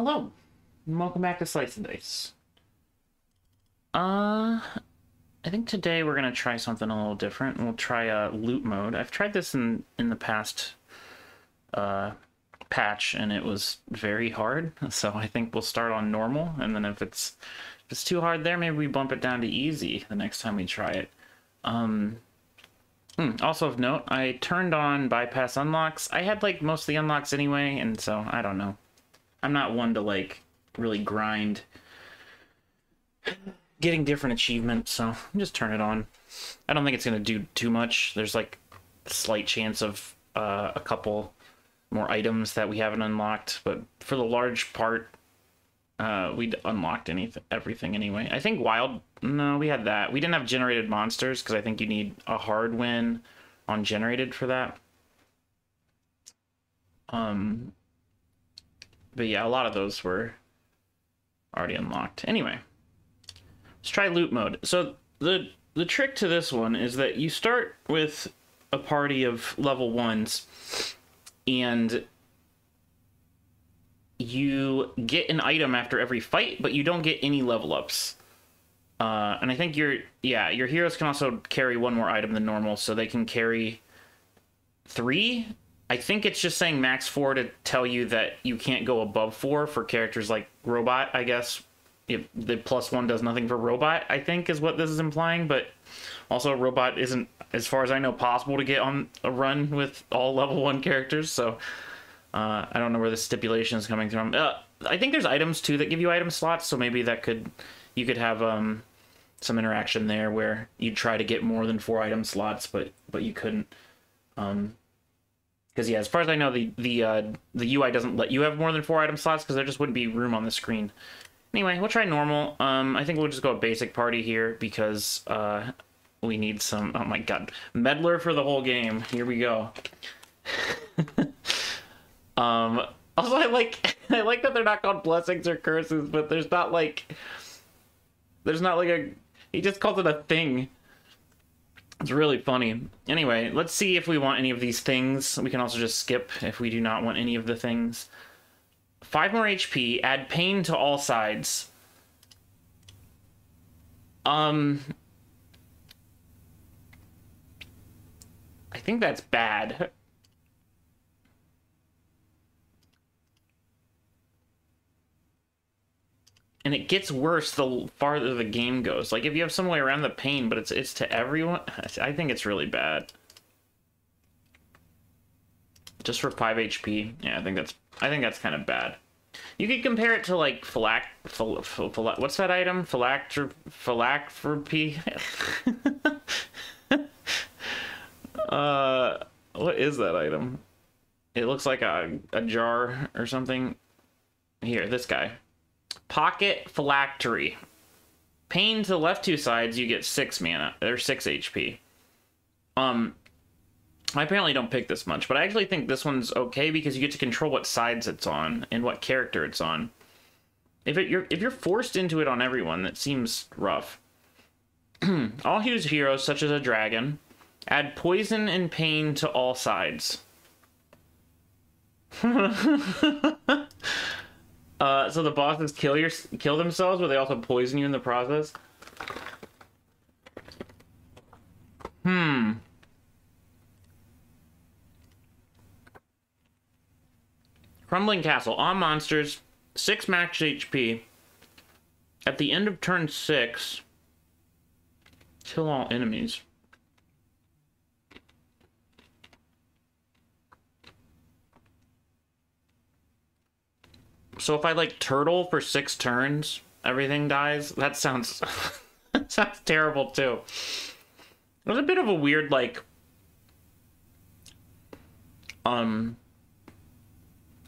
Hello, and welcome back to Slice and Dice. I think today we're gonna try something a little different. We'll try loot mode. I've tried this in the past patch, and it was very hard. So I think we'll start on normal, and then if it's too hard there, maybe we bump it down to easy the next time we try it. Also of note, I turned on bypass unlocks. I had like most of the unlocks anyway, and so I don't know. I'm not one to like really grind getting different achievements, so just turn it on. I don't think it's gonna do too much. There's like a slight chance of a couple more items that we haven't unlocked, but for the large part, we'd unlocked everything anyway. I think no, we had that. We didn't have generated monsters because I think you need a hard win on generated for that. But yeah, a lot of those were already unlocked. Anyway, let's try loot mode. So the trick to this one is that you start with a party of level 1s, and you get an item after every fight, but you don't get any level ups. And I think your heroes can also carry one more item than normal, so they can carry 3. I think it's just saying max 4 to tell you that you can't go above 4 for characters like Robot, I guess. If the +1 does nothing for Robot, I think is what this is implying, but also Robot isn't, as far as I know, possible to get on a run with all level 1 characters, so I don't know where the stipulation is coming from. I think there's items too that give you item slots, so maybe you could have some interaction there where you try to get more than 4 item slots, but you couldn't. Because yeah, as far as I know, the UI doesn't let you have more than 4 item slots because there just wouldn't be room on the screen. Anyway, we'll try normal. I think we'll just go basic party here because we need some. Oh my god, meddler for the whole game. Here we go. Also, I like that they're not called blessings or curses, but there's not like a. He just calls it a thing. It's really funny. Anyway, let's see if we want any of these things. We can also just skip if we do not want any of the things. 5 more HP, add pain to all sides. I think that's bad. And it gets worse the farther the game goes. Like, if you have some way around the pain, but it's to everyone, I think it's really bad. Just for 5 HP. Yeah, I think that's kind of bad. You could compare it to, like, what's that item? Phylactropy? What is that item? It looks like a jar or something. Here, this guy. Pocket Phylactery. Pain to the left 2 sides, you get 6 mana. Or 6 HP. I apparently don't pick this much, but I actually think this one's okay because you get to control what sides it's on and what character it's on. If you're forced into it on everyone, that seems rough. All use heroes, such as a dragon. Add poison and pain to all sides. So the bosses kill themselves, but they also poison you in the process? Crumbling Castle. All monsters, 6 max HP. At the end of turn 6, kill all enemies. So if I like turtle for 6 turns, everything dies? That sounds that sounds terrible too. There's a bit of a weird like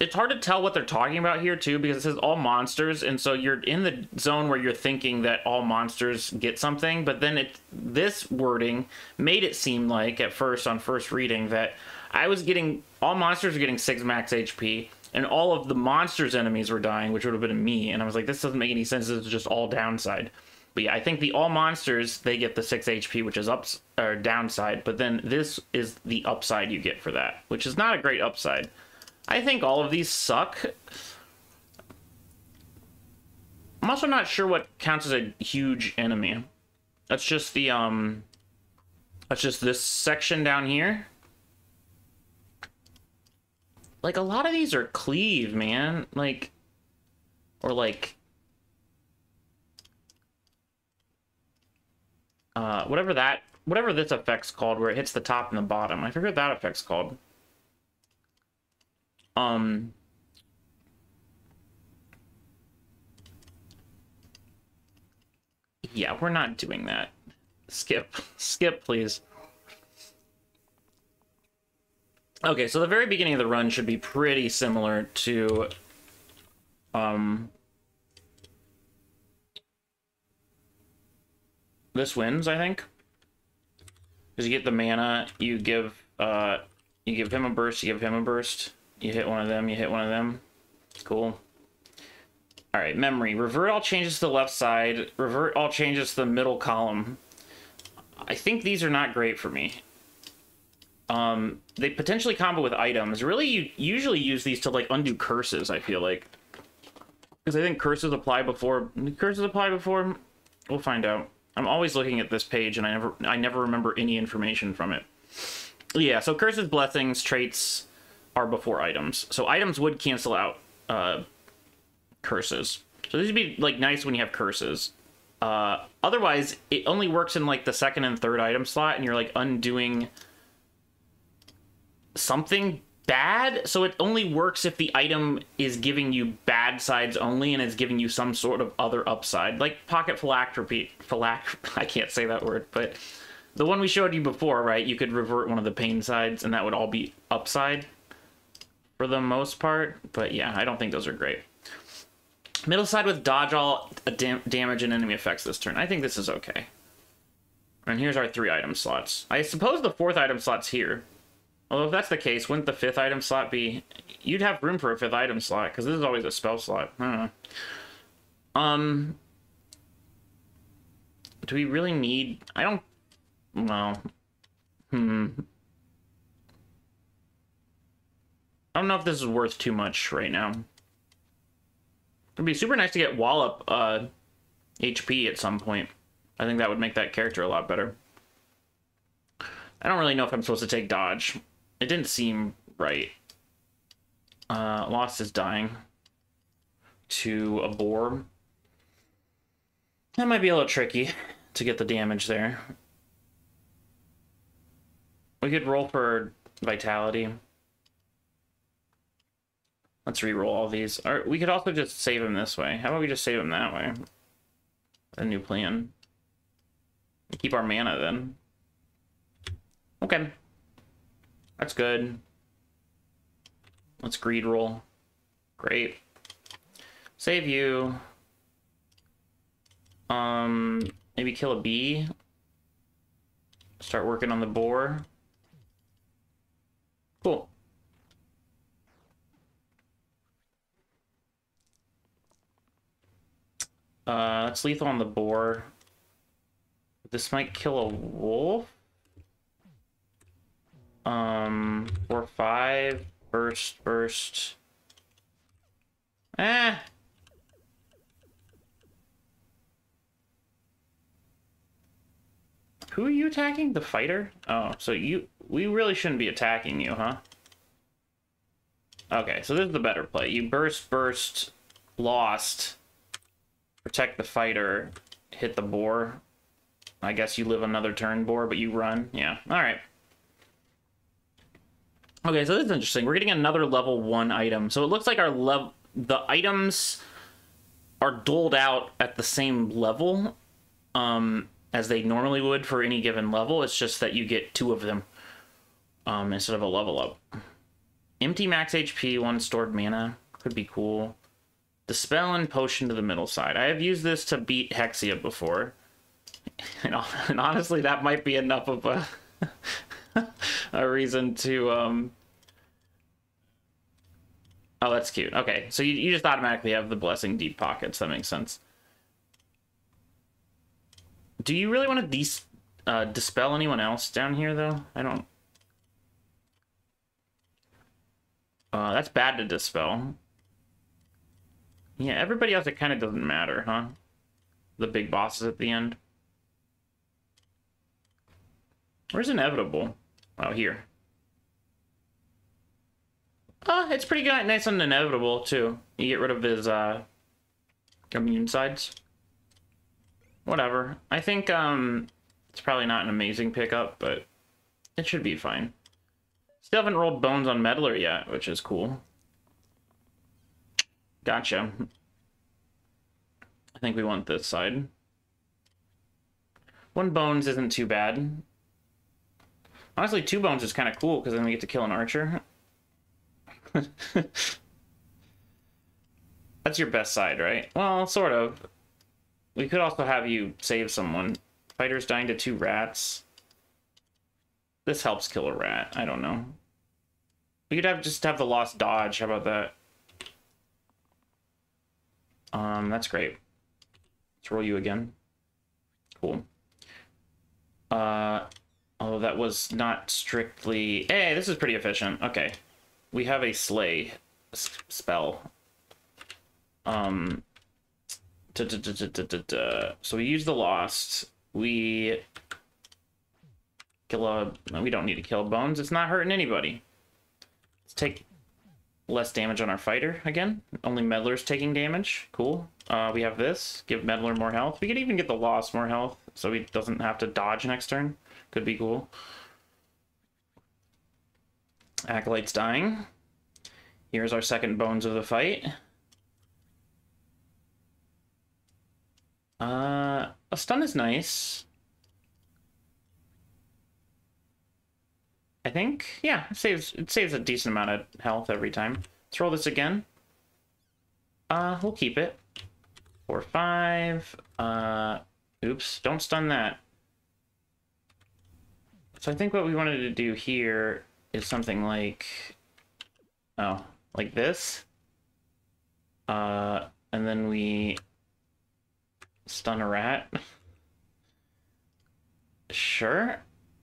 it's hard to tell what they're talking about here too, because it says all monsters, and so you're in the zone where you're thinking that all monsters get something, but then this wording made it seem like at first on first reading that all monsters were getting 6 max HP, and all of the monsters' enemies were dying, which would have been me, and I was like, this doesn't make any sense, this is just all downside. But yeah, I think the all monsters, they get the 6 HP, which is downside, but then this is the upside you get for that, which is not a great upside. I think all of these suck. I'm also not sure what counts as a huge enemy. That's just the, that's just this section down here. Like, a lot of these are cleave, man. Like, or like, whatever this effect's called, where it hits the top and the bottom. I forget what that effect's called. Yeah, we're not doing that. Skip. Skip, please. Okay, so the very beginning of the run should be pretty similar to this wins, I think. Because you get the mana, you give him a burst, you give him a burst. You hit one of them, you hit one of them. Cool. Alright, memory. Revert all changes to the left side. Revert all changes to the middle column. I think these are not great for me. They potentially combo with items. Really, you usually use these to, like, undo curses, I feel like. Because I think curses apply before... Curses apply before? We'll find out. I'm always looking at this page, and I never remember any information from it. Yeah, so curses, blessings, traits are before items. So items would cancel out curses. So these would be, like, nice when you have curses. Otherwise, it only works in, like, the second and third item slot, and you're, like, undoing something bad. So it only works if the item is giving you bad sides only, and it's giving you some sort of other upside. Like pocket philanthropy. I can't say that word, but the one we showed you before, right? You could revert one of the pain sides, and that would all be upside for the most part. But yeah, I don't think those are great. Middle side with dodge all damage and enemy effects this turn. I think this is okay. And here's our 3 item slots. I suppose the 4th item slot's here. Although if that's the case, wouldn't the 5th item slot be... You'd have room for a 5th item slot, because this is always a spell slot. I don't know. Do we really need... I don't... Well... I don't know if this is worth too much right now. It'd be super nice to get Wallop HP at some point. I think that would make that character a lot better. I don't really know if I'm supposed to take dodge. It didn't seem right. Lost is dying to a boar. That might be a little tricky to get the damage there. We could roll for vitality. Let's re-roll all these. Or we could also just save him this way. How about we just save him that way? A new plan. Keep our mana then. Okay. That's good. Let's greed roll. Great. Save you. Maybe kill a bee. Start working on the boar. Cool. It's lethal on the boar. This might kill a wolf. 4, 5, burst. Ah! Who are you attacking? The fighter? Oh, so we really shouldn't be attacking you, huh? Okay, so this is the better play. You burst, lost, protect the fighter, hit the boar. I guess you live another turn, boar, but you run. Yeah, alright. Okay, so this is interesting. We're getting another level 1 item. So it looks like the items are doled out at the same level as they normally would for any given level. It's just that you get 2 of them instead of a level up. Empty max HP, 1 stored mana. Could be cool. Dispel and potion to the middle side. I have used this to beat Hexia before. And honestly, that might be enough of a reason to... Oh, that's cute. Okay, so you just automatically have the Blessing Deep Pockets. That makes sense. Do you really want to dispel anyone else down here, though? I don't... that's bad to dispel. Yeah, everybody else, it kind of doesn't matter, huh? The big bosses at the end. Where's Inevitable? Oh, here. It's pretty good, nice and Inevitable, too. You get rid of his, immune sides. Whatever. I think, it's probably not an amazing pickup, but it should be fine. Still haven't rolled bones on Meddler yet, which is cool. Gotcha. I think we want this side. 1 bones isn't too bad. Honestly, 2 bones is kind of cool, because then we get to kill an archer. That's your best side, right? Well, sort of. We could also have you save someone. Fighter's dying to 2 rats. This helps kill a rat. I don't know. We could just have the lost dodge. How about that? That's great. Let's roll you again. Cool. Oh, that was not strictly... Hey, this is pretty efficient. Okay. We have a slay spell. So we use the lost. We kill a... No, we don't need to kill bones. It's not hurting anybody. Let's take less damage on our fighter again. Only Meddler's taking damage. Cool. We have this. Give Meddler more health. We could even get the lost more health, so he doesn't have to dodge next turn. Could be cool. Acolyte's dying. Here's our second bones of the fight. A stun is nice. I think, yeah, it saves a decent amount of health every time. Let's roll this again. We'll keep it. 4, 5. Oops, don't stun that. So I think what we wanted to do here is something like, oh, like this. And then we stun a rat. Sure.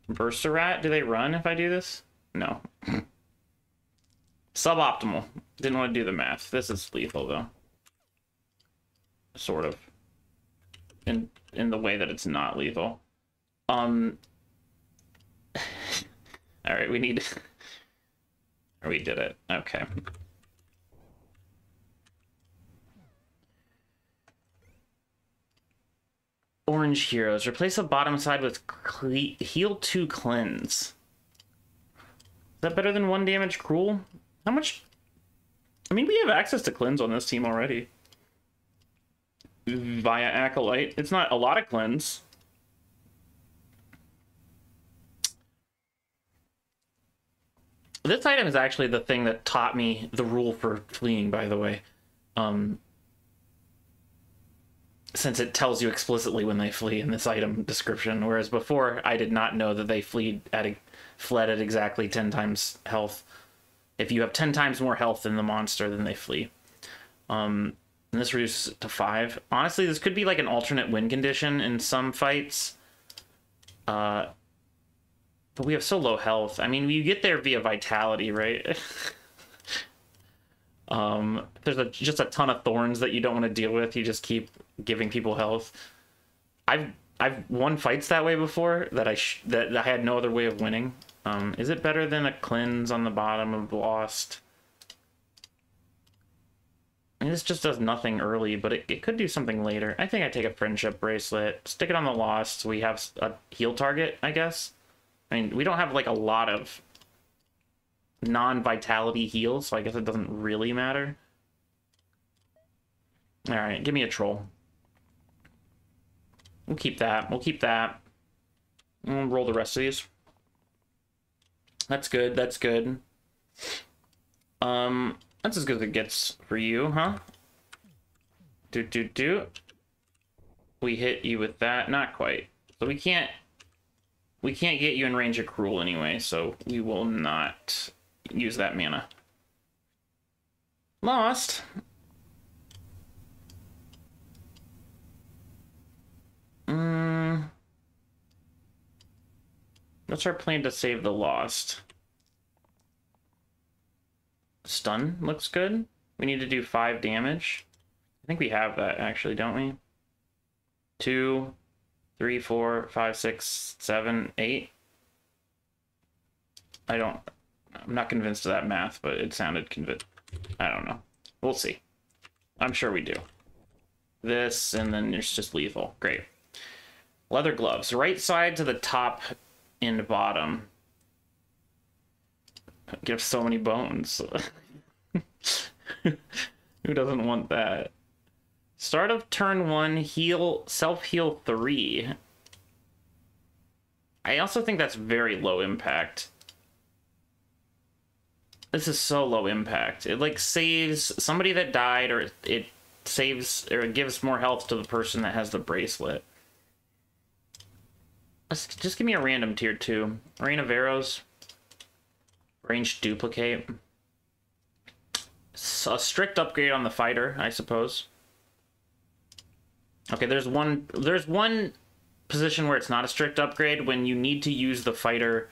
Burst a rat? Do they run if I do this? No. Suboptimal. Didn't want to do the math. This is lethal, though. Sort of. In the way that it's not lethal. Alright, we need... We did it. Okay. Orange heroes. Replace the bottom side with heal 2 cleanse. Is that better than 1 damage cruel? How much? I mean, we have access to cleanse on this team already. Via Acolyte. It's not a lot of cleanse. This item is actually the thing that taught me the rule for fleeing, by the way. Since it tells you explicitly when they flee in this item description, whereas before I did not know that they fled at exactly 10 times health. If you have 10 times more health than the monster, then they flee. And this reduces it to 5. Honestly, this could be like an alternate win condition in some fights. But we have so low health. I mean, you get there via vitality, right? There's just a ton of thorns that you don't want to deal with. You just keep giving people health. I've won fights that way before that I had no other way of winning. Is it better than a cleanse on the bottom of Lost? I mean, this just does nothing early, but it could do something later. I think I take a friendship bracelet, stick it on the Lost, so we have a heal target, I guess. I mean, we don't have like a lot of non-vitality heals, so I guess it doesn't really matter. All right, give me a troll. We'll keep that. We'll keep that. We'll roll the rest of these. That's good. That's good. That's as good as it gets for you, huh? We hit you with that. Not quite. So we can't get you in range of Cruel anyway, so we will not use that mana. Lost. What's our plan to save the Lost? Stun looks good. We need to do 5 damage. I think we have that actually, don't we? 2, 3, 4, 5, 6, 7, 8. I'm not convinced of that math, but it sounded convinced. I don't know. We'll see. I'm sure we do. This, and then it's just lethal. Great. Leather gloves. Right side to the top and bottom. Give so many bones. Who doesn't want that? Start of turn 1, heal, self-heal 3. I also think that's very low impact. This is so low impact. It like saves somebody that died, or it saves, or it gives more health to the person that has the bracelet. Just give me a random tier 2. Rain of Arrows. Range duplicate. A strict upgrade on the fighter, I suppose. Okay, there's one position where it's not a strict upgrade, when you need to use the fighter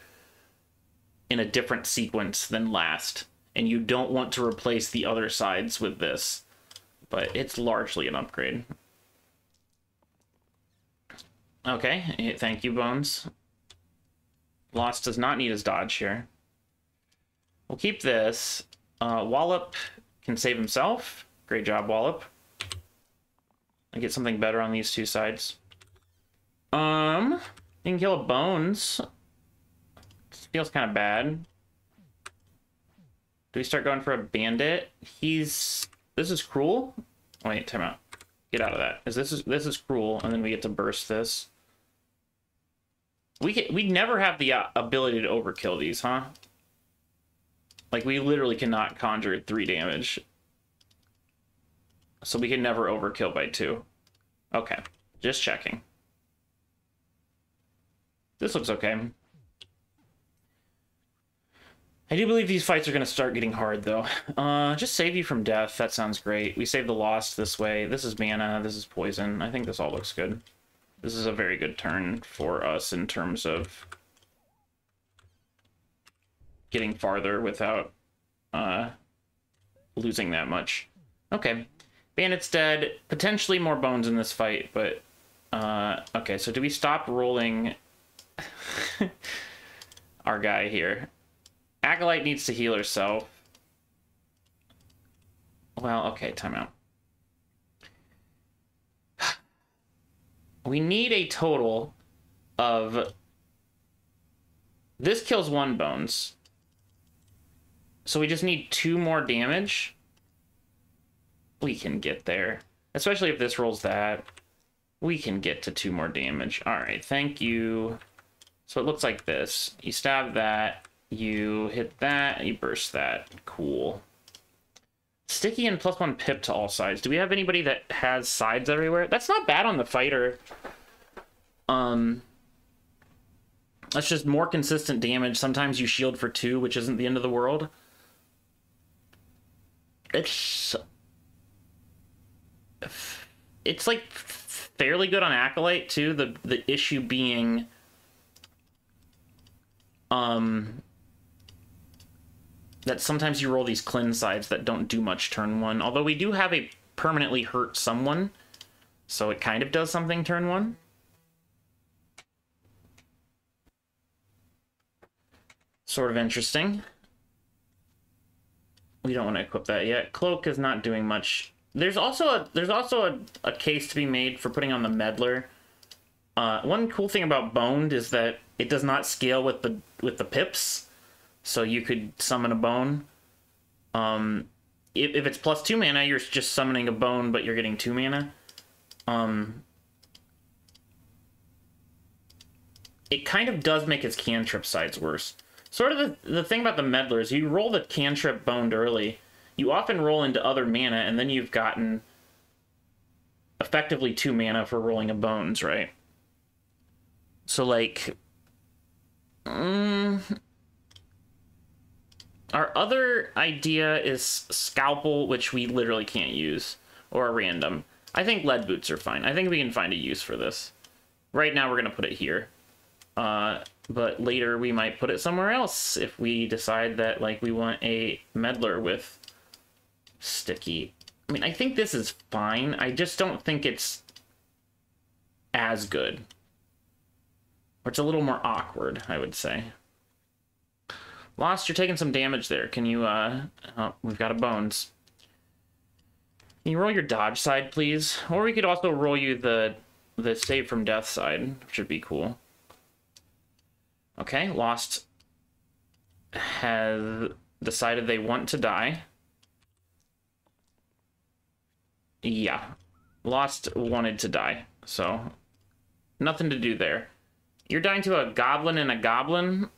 in a different sequence than last, and you don't want to replace the other sides with this, but it's largely an upgrade. Okay, thank you, Bones. Lost does not need his dodge here. We'll keep this. Wallop can save himself. Great job, Wallop. I get something better on these two sides. You can kill a Bones. This feels kind of bad. Do we start going for a Bandit? This is cruel. Wait, time out. Get out of that. This is cruel, and then we get to burst this. We never have the ability to overkill these, huh? Like, we literally cannot conjure 3 damage. So we can never overkill by 2. Okay, just checking. This looks okay. I do believe these fights are going to start getting hard, though. Just save you from death. That sounds great. We save the Lost this way. This is mana. This is poison. I think this all looks good. This is a very good turn for us in terms of getting farther without losing that much. Okay. Bandit's dead. Potentially more bones in this fight, but... okay, so do we stop rolling our guy here? Acolyte needs to heal herself. Well, okay, timeout. We need a total of... This kills 1 bones. So we just need 2 more damage. We can get there. Especially if this rolls that. We can get to 2 more damage. Alright, thank you. So it looks like this. You stab that, you hit that, you burst that. Cool. Sticky and +1 pip to all sides. Do we have anybody that has sides everywhere? That's not bad on the fighter. That's just more consistent damage. Sometimes you shield for 2, which isn't the end of the world. It's like fairly good on Acolyte too. The issue being that sometimes you roll these cleanse sides that don't do much turn 1. Although we do have a permanently hurt someone, so it kind of does something turn 1. Sort of interesting. We don't want to equip that yet. Cloak is not doing much. There's also a case to be made for putting on the Meddler. One cool thing about Boned is that it does not scale with the pips, so you could summon a Bone. If it's +2 mana, you're just summoning a Bone, but you're getting 2 mana. It kind of does make its cantrip sides worse. Sort of the thing about the Meddler is you roll the cantrip Boned early, you often roll into other mana, and then you've gotten effectively 2 mana for rolling a Bones, right? So, like... our other idea is Scalpel, which we literally can't use, or a random. I think Lead Boots are fine. I think we can find a use for this. Right now, we're going to put it here. But later we might put it somewhere else if we decide that, like, we want a Meddler with Sticky. I mean, I think this is fine. I just don't think it's as good. Or it's a little more awkward, I would say. Lost, you're taking some damage there. Can you, oh, we've got a bones. Can you roll your dodge side, please? Or we could also roll you the save from death side, which would be cool. Okay, Lost has decided they want to die. Yeah, Lost wanted to die, so nothing to do there. You're dying to a goblin and a goblin.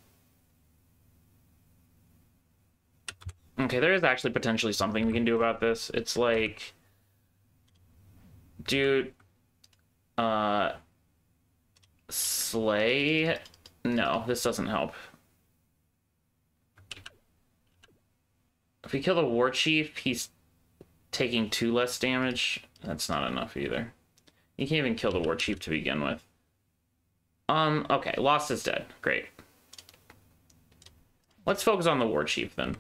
Okay, there is actually potentially something we can do about this. It's like, dude, slay. No, this doesn't help. If we kill the war chief, he's taking 2 less damage. That's not enough either. You can't even kill the war chief to begin with. Okay, Lost is dead. Great. Let's focus on the war chief then.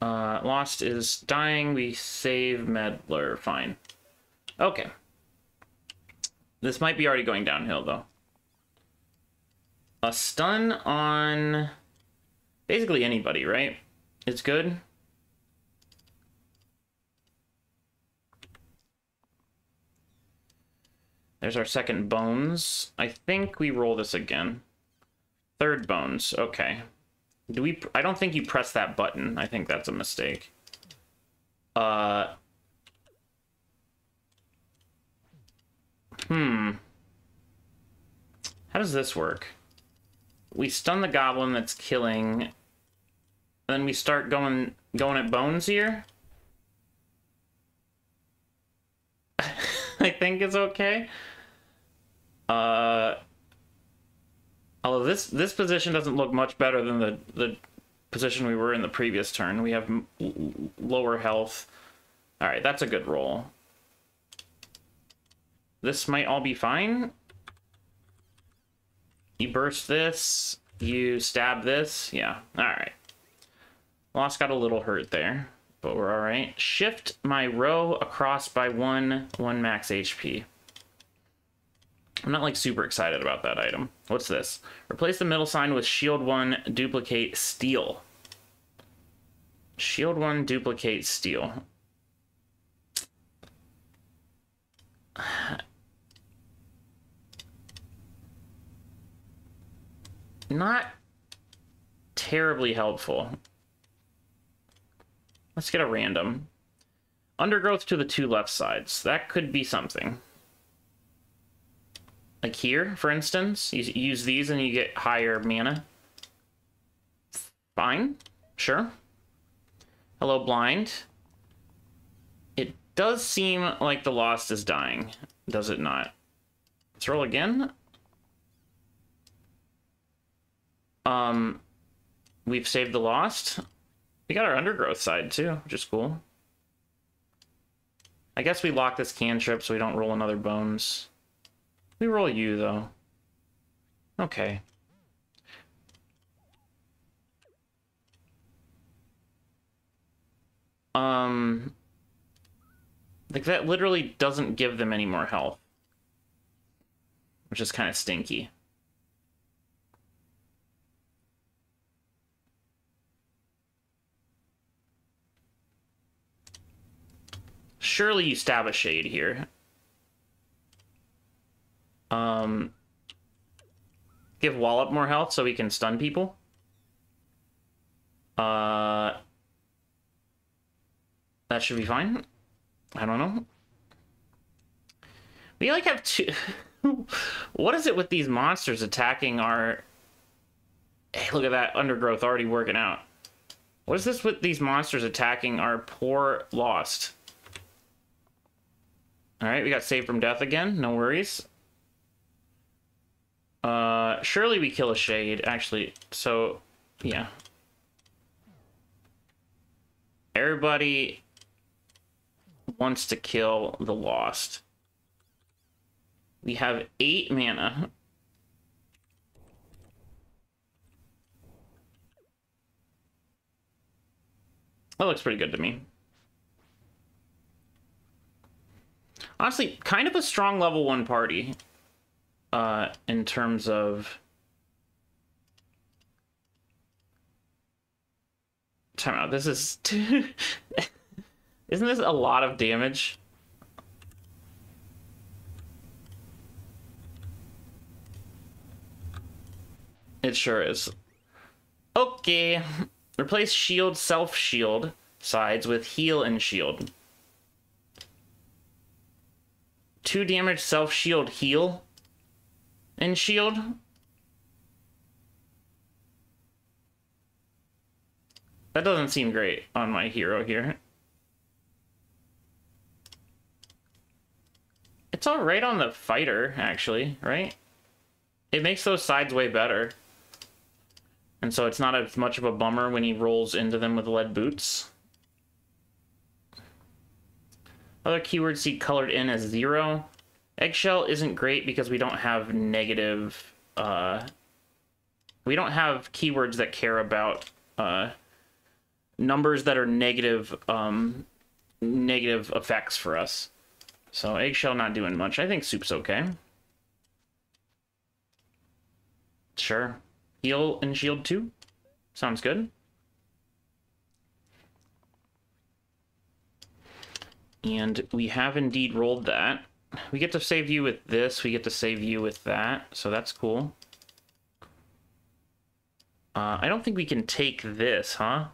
Lost is dying. We save Meddler. Fine. Okay. This might be already going downhill, though. A stun on basically anybody, right? It's good. There's our second bones. I think we roll this again. Third bones. Okay. Do we... I don't think you press that button. I think that's a mistake. How does this work? We stun the goblin that's killing. Then we start going at bones here. I think it's okay. Although this position doesn't look much better than the position we were in the previous turn. We have lower health. All right, that's a good roll. This might all be fine. You burst this. You stab this. Yeah, all right. Lost got a little hurt there, but we're all right. Shift my row across by one max HP. I'm not like super excited about that item. What's this? Replace the middle sign with shield 1, duplicate steel. Shield 1, duplicate steel. Not terribly helpful. Let's get a random. Undergrowth to the 2 left sides. That could be something. Like here, for instance. You use these and you get higher mana. Fine. Sure. Hello, blind. It does seem like the Lost is dying. Does it not? Let's roll again. We've saved the Lost. We got our undergrowth side too, which is cool. I guess we lock this cantrip so we don't roll another bones. We roll you though. Okay. Like that literally doesn't give them any more health, which is kind of stinky. Surely you stab a shade here. Give Wallop more health so we can stun people. That should be fine. I don't know. We like have 2... What is it with these monsters attacking our... Hey, look at that undergrowth already working out. What is this with these monsters attacking our poor Lost? Alright, we got saved from death again. No worries. Surely we kill a shade, actually. So, yeah. Everybody wants to kill the Lost. We have 8 mana. That looks pretty good to me. Honestly, kind of a strong level 1 party. In terms of... Time out. This is... Isn't this a lot of damage? It sure is. Okay. Replace shield, self-shield sides with heal and shield. 2 damage, self-shield, heal, and shield. That doesn't seem great on my hero here. It's all right on the fighter, actually, right? It makes those sides way better. And so it's not as much of a bummer when he rolls into them with lead boots. Other keywords see colored in as 0. Eggshell isn't great because we don't have negative... we don't have keywords that care about numbers that are negative, negative effects for us. So eggshell not doing much. I think soup's okay. Sure. Heal and shield 2. Sounds good. And we have indeed rolled that. We get to save you with this. We get to save you with that. So that's cool. I don't think we can take this, huh?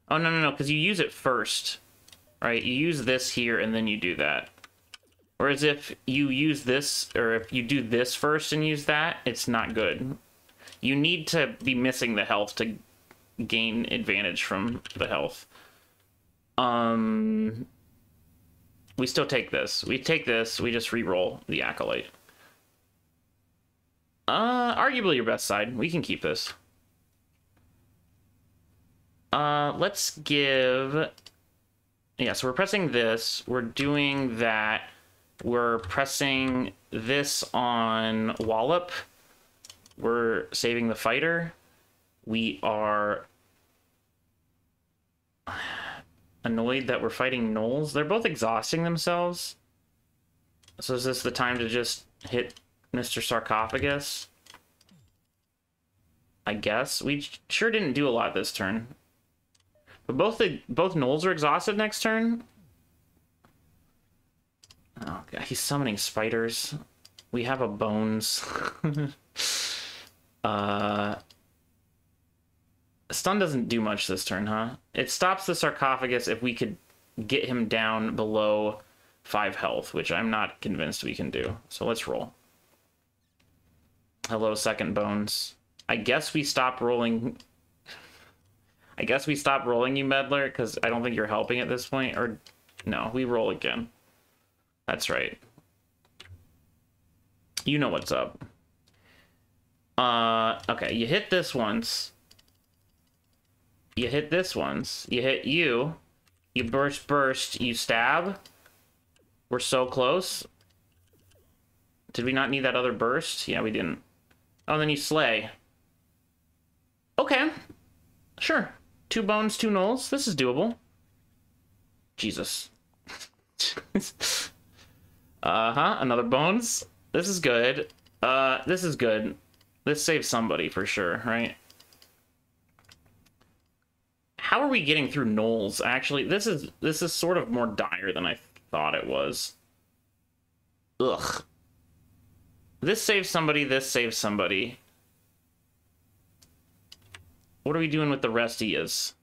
Oh, no, because you use it first. Right? You use this here and then you do that. Whereas if you use this, or if you do this first and use that, it's not good. You need to be missing the health to gain advantage from the health. We still take this. We take this, we just re-roll the Acolyte. Arguably your best side. We can keep this. Let's give... Yeah, so we're pressing this. We're doing that. We're pressing this on Wallop. We're saving the fighter. We are annoyed that we're fighting gnolls. They're both exhausting themselves. So is this the time to just hit Mr. Sarcophagus? I guess. We sure didn't do a lot this turn. But both gnolls are exhausted next turn. Oh god, he's summoning spiders. We have a bones. Stun doesn't do much this turn, huh? It stops the sarcophagus if we could get him down below 5 health, which I'm not convinced we can do. So let's roll. Hello, second bones. I guess we stop rolling... I guess we stop rolling you, Meddler, because I don't think you're helping at this point. Or, no, we roll again. That's right. You know what's up. Okay, you hit this once. You hit this once. You hit you. You burst, you stab. We're so close. Did we not need that other burst? Yeah, we didn't. Oh, then you slay. Okay. Sure. 2 bones, 2 gnolls. This is doable. Jesus. Another bones. This is good. This is good. This saves somebody for sure, right? How are we getting through gnolls? Actually, this is sort of more dire than I thought it was. Ugh. This saves somebody, this saves somebody. What are we doing with the rest of yous?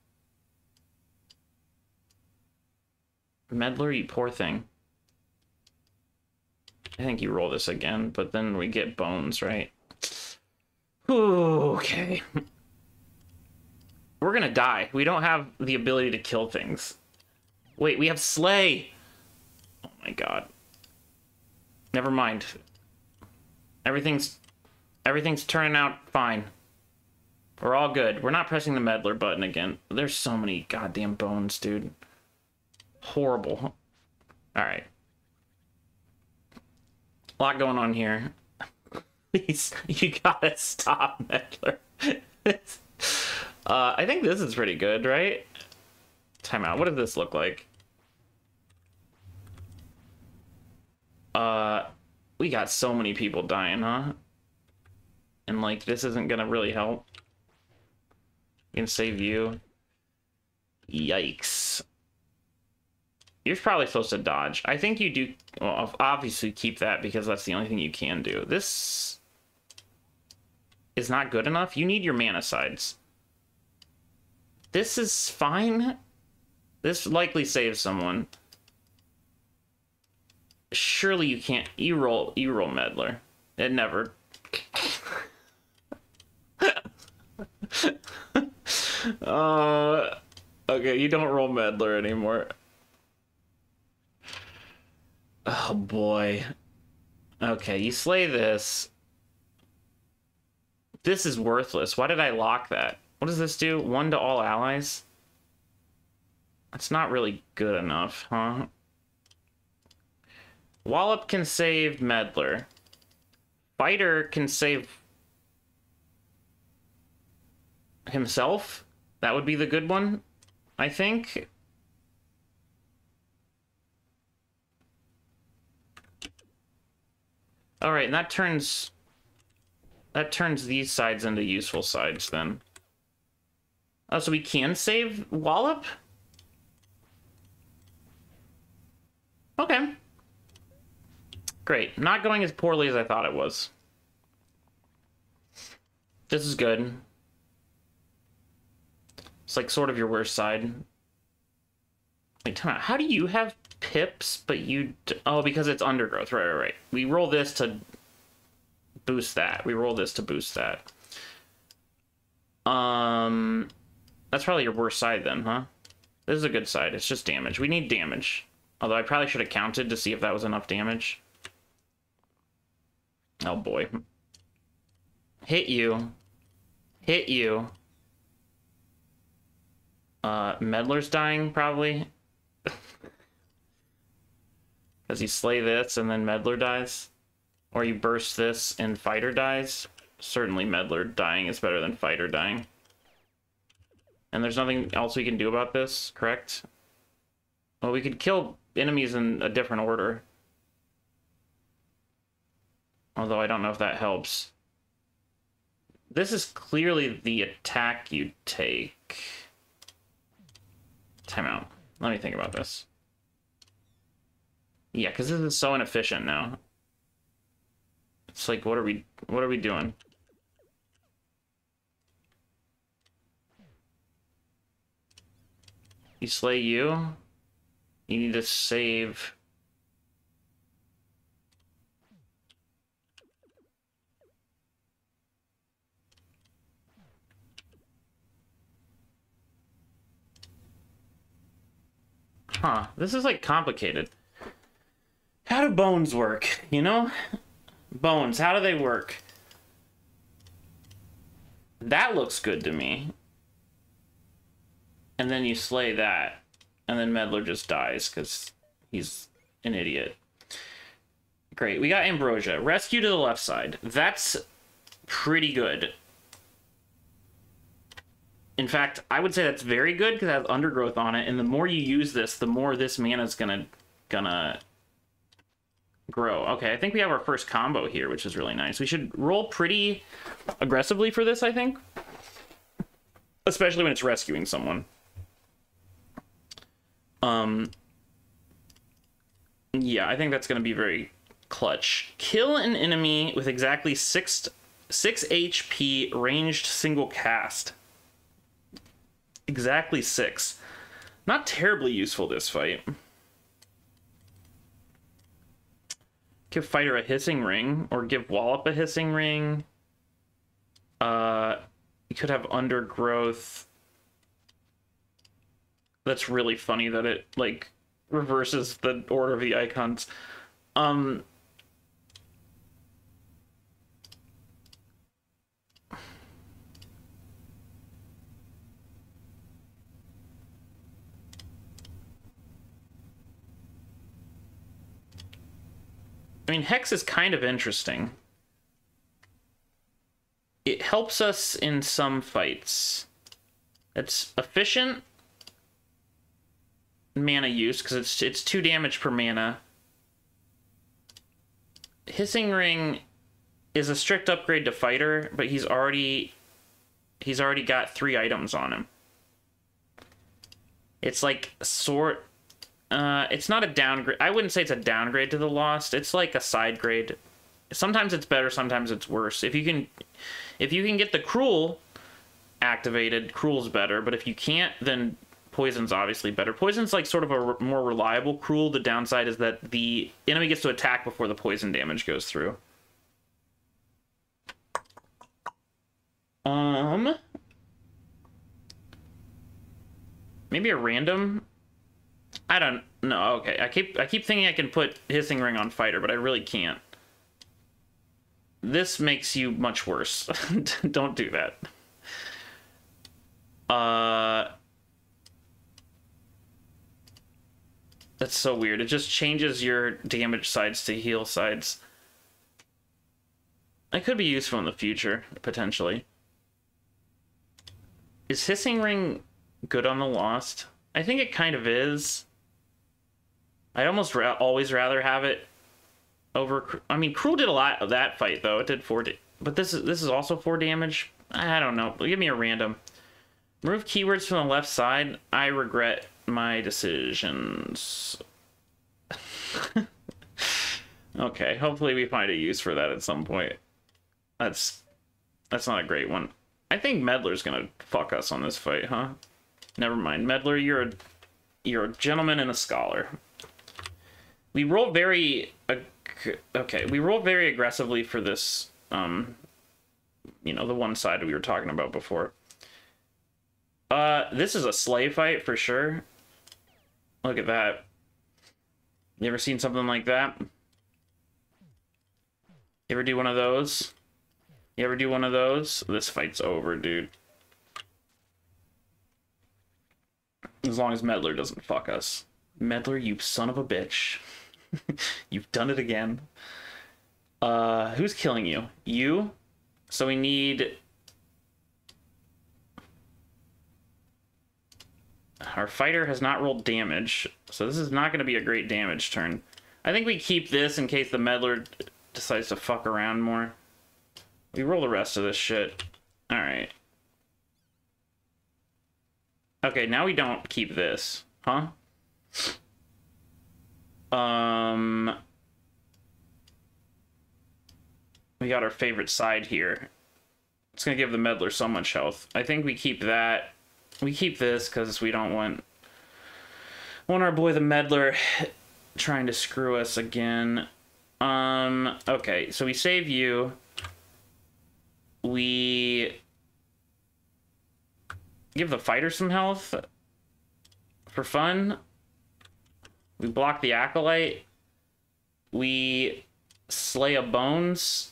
Meddler, you poor thing. I think you roll this again, but then we get bones, right? Okay. We're gonna die. We don't have the ability to kill things. Wait, we have Slay! Oh my god. Never mind. Everything's turning out fine. We're all good. We're not pressing the Meddler button again. There's so many goddamn bones, dude. Horrible. Alright. A lot going on here. Please, you gotta stop, Meddler. I think this is pretty good, right? Time out. What does this look like? We got so many people dying, huh? And like, this isn't gonna really help. We can save you. Yikes. You're probably supposed to dodge. I think you do. Well, obviously keep that because that's the only thing you can do. This is not good enough. You need your mana sides. This is fine. This likely saves someone. Surely you can't. You roll Meddler. It never. Okay, you don't roll Meddler anymore. Oh boy. Okay, you slay this. This is worthless. Why did I lock that? What does this do? 1 to all allies? That's not really good enough, huh? Wallop can save Meddler. Fighter can save himself. That would be the good one, I think. All right, and that turns these sides into useful sides then. Oh, so we can save Wallop? Okay. Great. Not going as poorly as I thought it was. This is good. It's like sort of your worst side. Wait, time out. How do you have pips, but you... Oh, because it's undergrowth. Right. We roll this to boost that. We roll this to boost that. That's probably your worst side then, huh? This is a good side. It's just damage. We need damage. Although I probably should have counted to see if that was enough damage. Oh boy. Hit you. Hit you. Meddler's dying, probably. Does he slay this and then Meddler dies? Or you burst this and Fighter dies? Certainly Meddler dying is better than Fighter dying. And there's nothing else we can do about this, correct? Well, we could kill enemies in a different order. Although I don't know if that helps. This is clearly the attack you take. Time out. Let me think about this. Yeah, because this is so inefficient now. It's like, what are we doing? You slay you. You need to save. Huh, this is like complicated. How do bones work, you know? Bones, how do they work? That looks good to me. And then you slay that. And then Meddler just dies because he's an idiot. Great, we got Ambrosia. Rescue to the left side. That's pretty good. In fact, I would say that's very good because it has undergrowth on it, and the more you use this, the more this mana's gonna grow. Okay, I think we have our first combo here, which is really nice. We should roll pretty aggressively for this, I think. Especially when it's rescuing someone. Yeah, I think that's gonna be very clutch. Kill an enemy with exactly 6 HP ranged single cast. Exactly 6. Not terribly useful this fight. Give Fighter a hissing ring, or give Wallop a hissing ring. You could have undergrowth. That's really funny that it like reverses the order of the icons. I mean, Hex is kind of interesting. It helps us in some fights. It's efficient. mana use because it's 2 damage per mana. Hissing Ring is a strict upgrade to fighter, but he's already got 3 items on him. It's like it's not a downgrade. I wouldn't say it's a downgrade to the Lost. It's like a side grade. Sometimes it's better, sometimes it's worse. If you can get the Cruel activated, Cruel's better, but if you can't, then Poison's obviously better. Poison's like sort of a more reliable Cruel. The downside is that the enemy gets to attack before the poison damage goes through. Maybe a random. I don't know. Okay, I keep thinking I can put Hissing Ring on fighter, but I really can't. This makes you much worse. Don't do that. That's so weird. It just changes your damage sides to heal sides. It could be useful in the future, potentially. Is Hissing Ring good on the Lost? I think it kind of is. I'd almost always rather have it over... I mean, Cruel did a lot of that fight, though. It did 4... But this is also 4 damage? I don't know. Give me a random. Remove keywords from the left side. I regret my decisions. Okay, hopefully we find a use for that at some point. That's not a great one. I think Meddler's gonna fuck us on this fight, huh? Never mind. Meddler, you're a gentleman and a scholar. We roll very... Okay, we roll very aggressively for this, you know, the one side we were talking about before. This is a sleigh fight for sure. Look at that. You ever seen something like that? You ever do one of those? You ever do one of those? This fight's over, dude. As long as Meddler doesn't fuck us. Meddler, you son of a bitch. You've done it again. Who's killing you? You? So we need... Our fighter has not rolled damage, so this is not going to be a great damage turn. I think we keep this in case the Meddler decides to fuck around more. We roll the rest of this shit. Alright. Okay, now we don't keep this. Huh? We got our favorite side here. It's gonna give the Meddler so much health. I think we keep that. We keep this because we don't want our boy the Meddler trying to screw us again. Okay, so we save you. We give the fighter some health for fun. We block the Acolyte. We slay a Bones.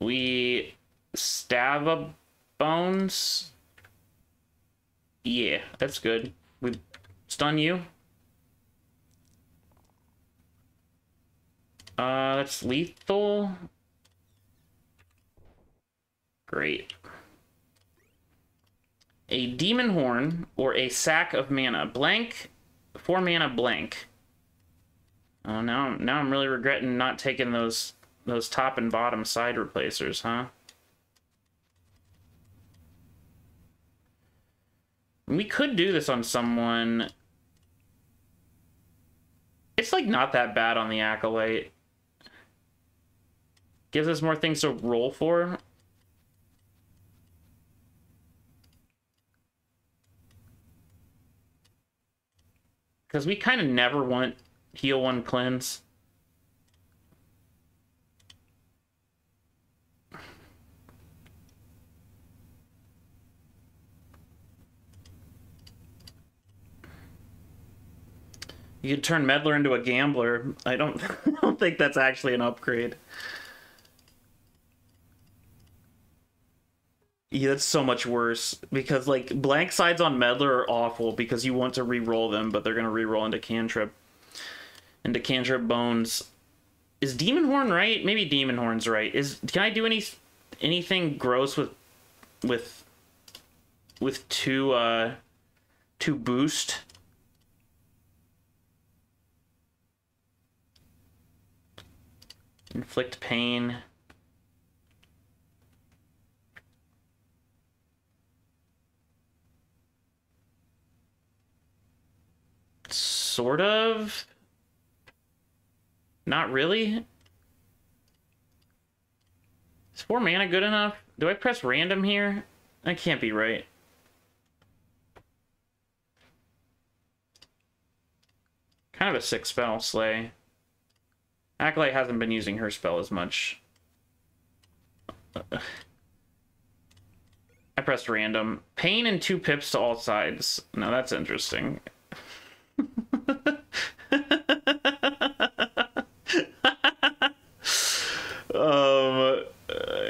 We stab a Bones. Yeah, that's good. We stun you. That's lethal. Great. A Demon Horn or a Sack of Mana. Blank, 4 mana blank. Oh, now I'm really regretting not taking those top and bottom side replacers, huh? We could do this on someone. It's like not that bad on the Acolyte. Gives us more things to roll for. Because we kind of never want heal 1 cleanse. You could turn Meddler into a gambler. I don't think that's actually an upgrade. Yeah, that's so much worse. Because, like, blank sides on Meddler are awful because you want to re-roll them, but they're going to re-roll into Cantrip. Into Cantrip Bones. Is Demon Horn right? Maybe Demon Horn's right. Can I do anything gross with two boost? Inflict pain. Sort of. Not really. Is 4 mana good enough? Do I press random here? That can't be right. Kind of a sick spell, Slay. Acolyte hasn't been using her spell as much. I pressed random. Pain and 2 pips to all sides. No, that's interesting.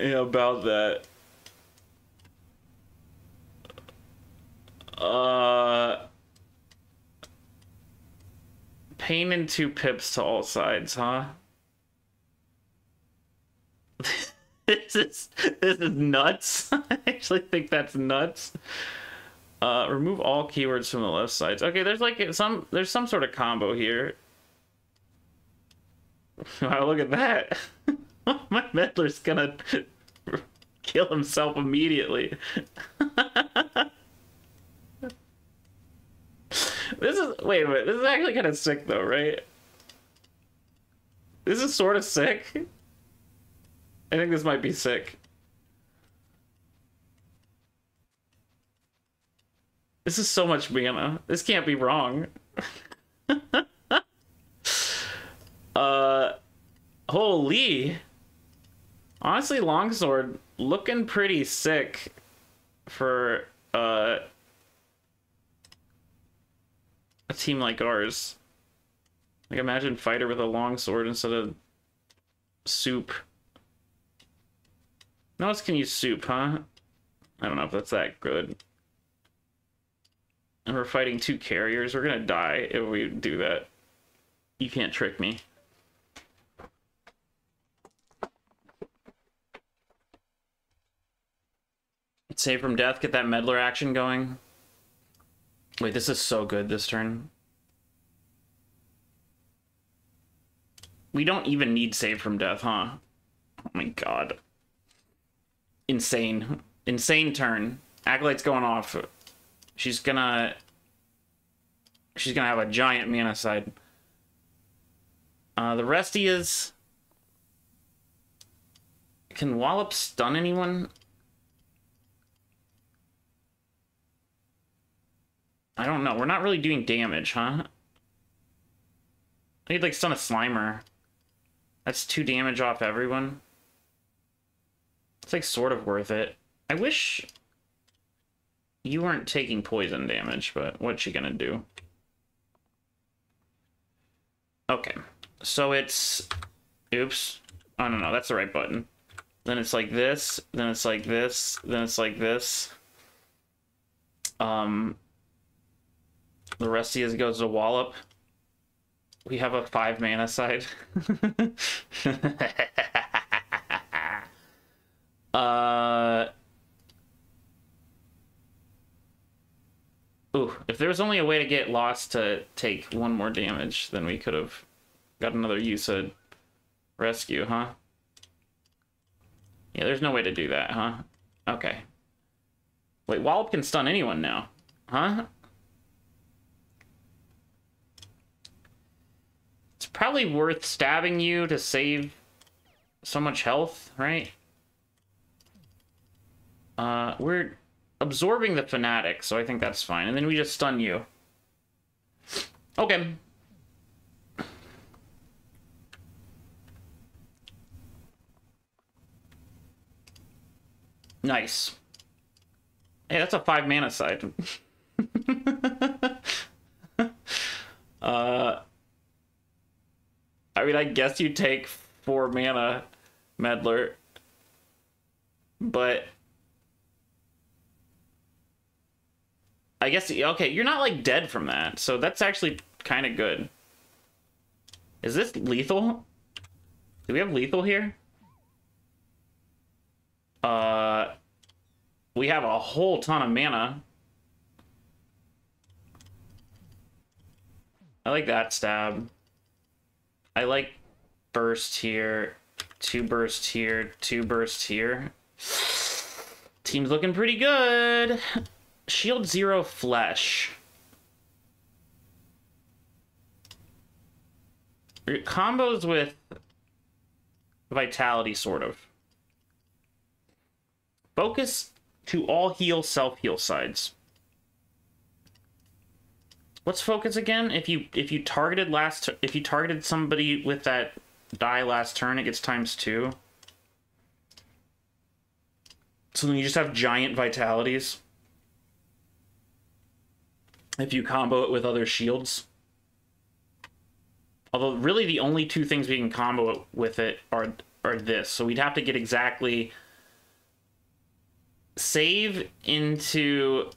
Yeah, about that. Pain and 2 pips to all sides, huh? This is nuts. I actually think that's nuts. Remove all keywords from the left sides. Okay, there's some sort of combo here. Wow, look at that. My meddler's gonna kill himself immediately. Wait a minute, this is actually kind of sick though, right? This is sort of sick. I think this might be sick. This is so much mana. This can't be wrong. Holy. Honestly, Longsword looking pretty sick for a team like ours. Like, imagine fighter with a longsword instead of soup. No one else can use soup, huh? I don't know if that's that good. And we're fighting 2 carriers. We're gonna die if we do that. You can't trick me. Save from death, get that meddler action going. Wait, this is so good this turn. We don't even need save from death, huh? Oh my god. Insane. Insane turn. Acolyte's going off. She's gonna have a giant mana side. The resty is... Can Wallop stun anyone? I don't know. We're not really doing damage, huh? I need, like, stun a Slimer. That's 2 damage off everyone. It's, like, sort of worth it. I wish you weren't taking poison damage, but what's she gonna do? Okay. So it's... Oops. Oh, no, that's the right button. Then it's like this. Then it's like this. Then it's like this. The resty as goes to Wallop. We have a 5 mana side. Ooh, if there was only a way to get Lost to take 1 more damage, then we could have got another use of rescue, huh? Yeah, there's no way to do that, huh? Okay. Wait, Wallop can stun anyone now, huh? It's probably worth stabbing you to save so much health, right? We're absorbing the Fanatic, so I think that's fine. And then we just stun you. Okay. Nice. Hey, that's a 5 mana side. I mean, I guess you take 4 mana, Meddler. But... I guess, okay, you're not, like, dead from that. So that's actually kind of good. Is this lethal? Do we have lethal here? We have a whole ton of mana. I like that stab. I like burst here. 2 burst here, 2 burst here. Team's looking pretty good. Shield 0 flesh. It combos with vitality, sort of. Focus to all heal, self-heal sides. What's focus again? If you targeted somebody with that die last turn, it gets ×2. So then you just have giant vitalities. If you combo it with other shields. Although really the only 2 things we can combo it with it are this. So we'd have to get exactly save into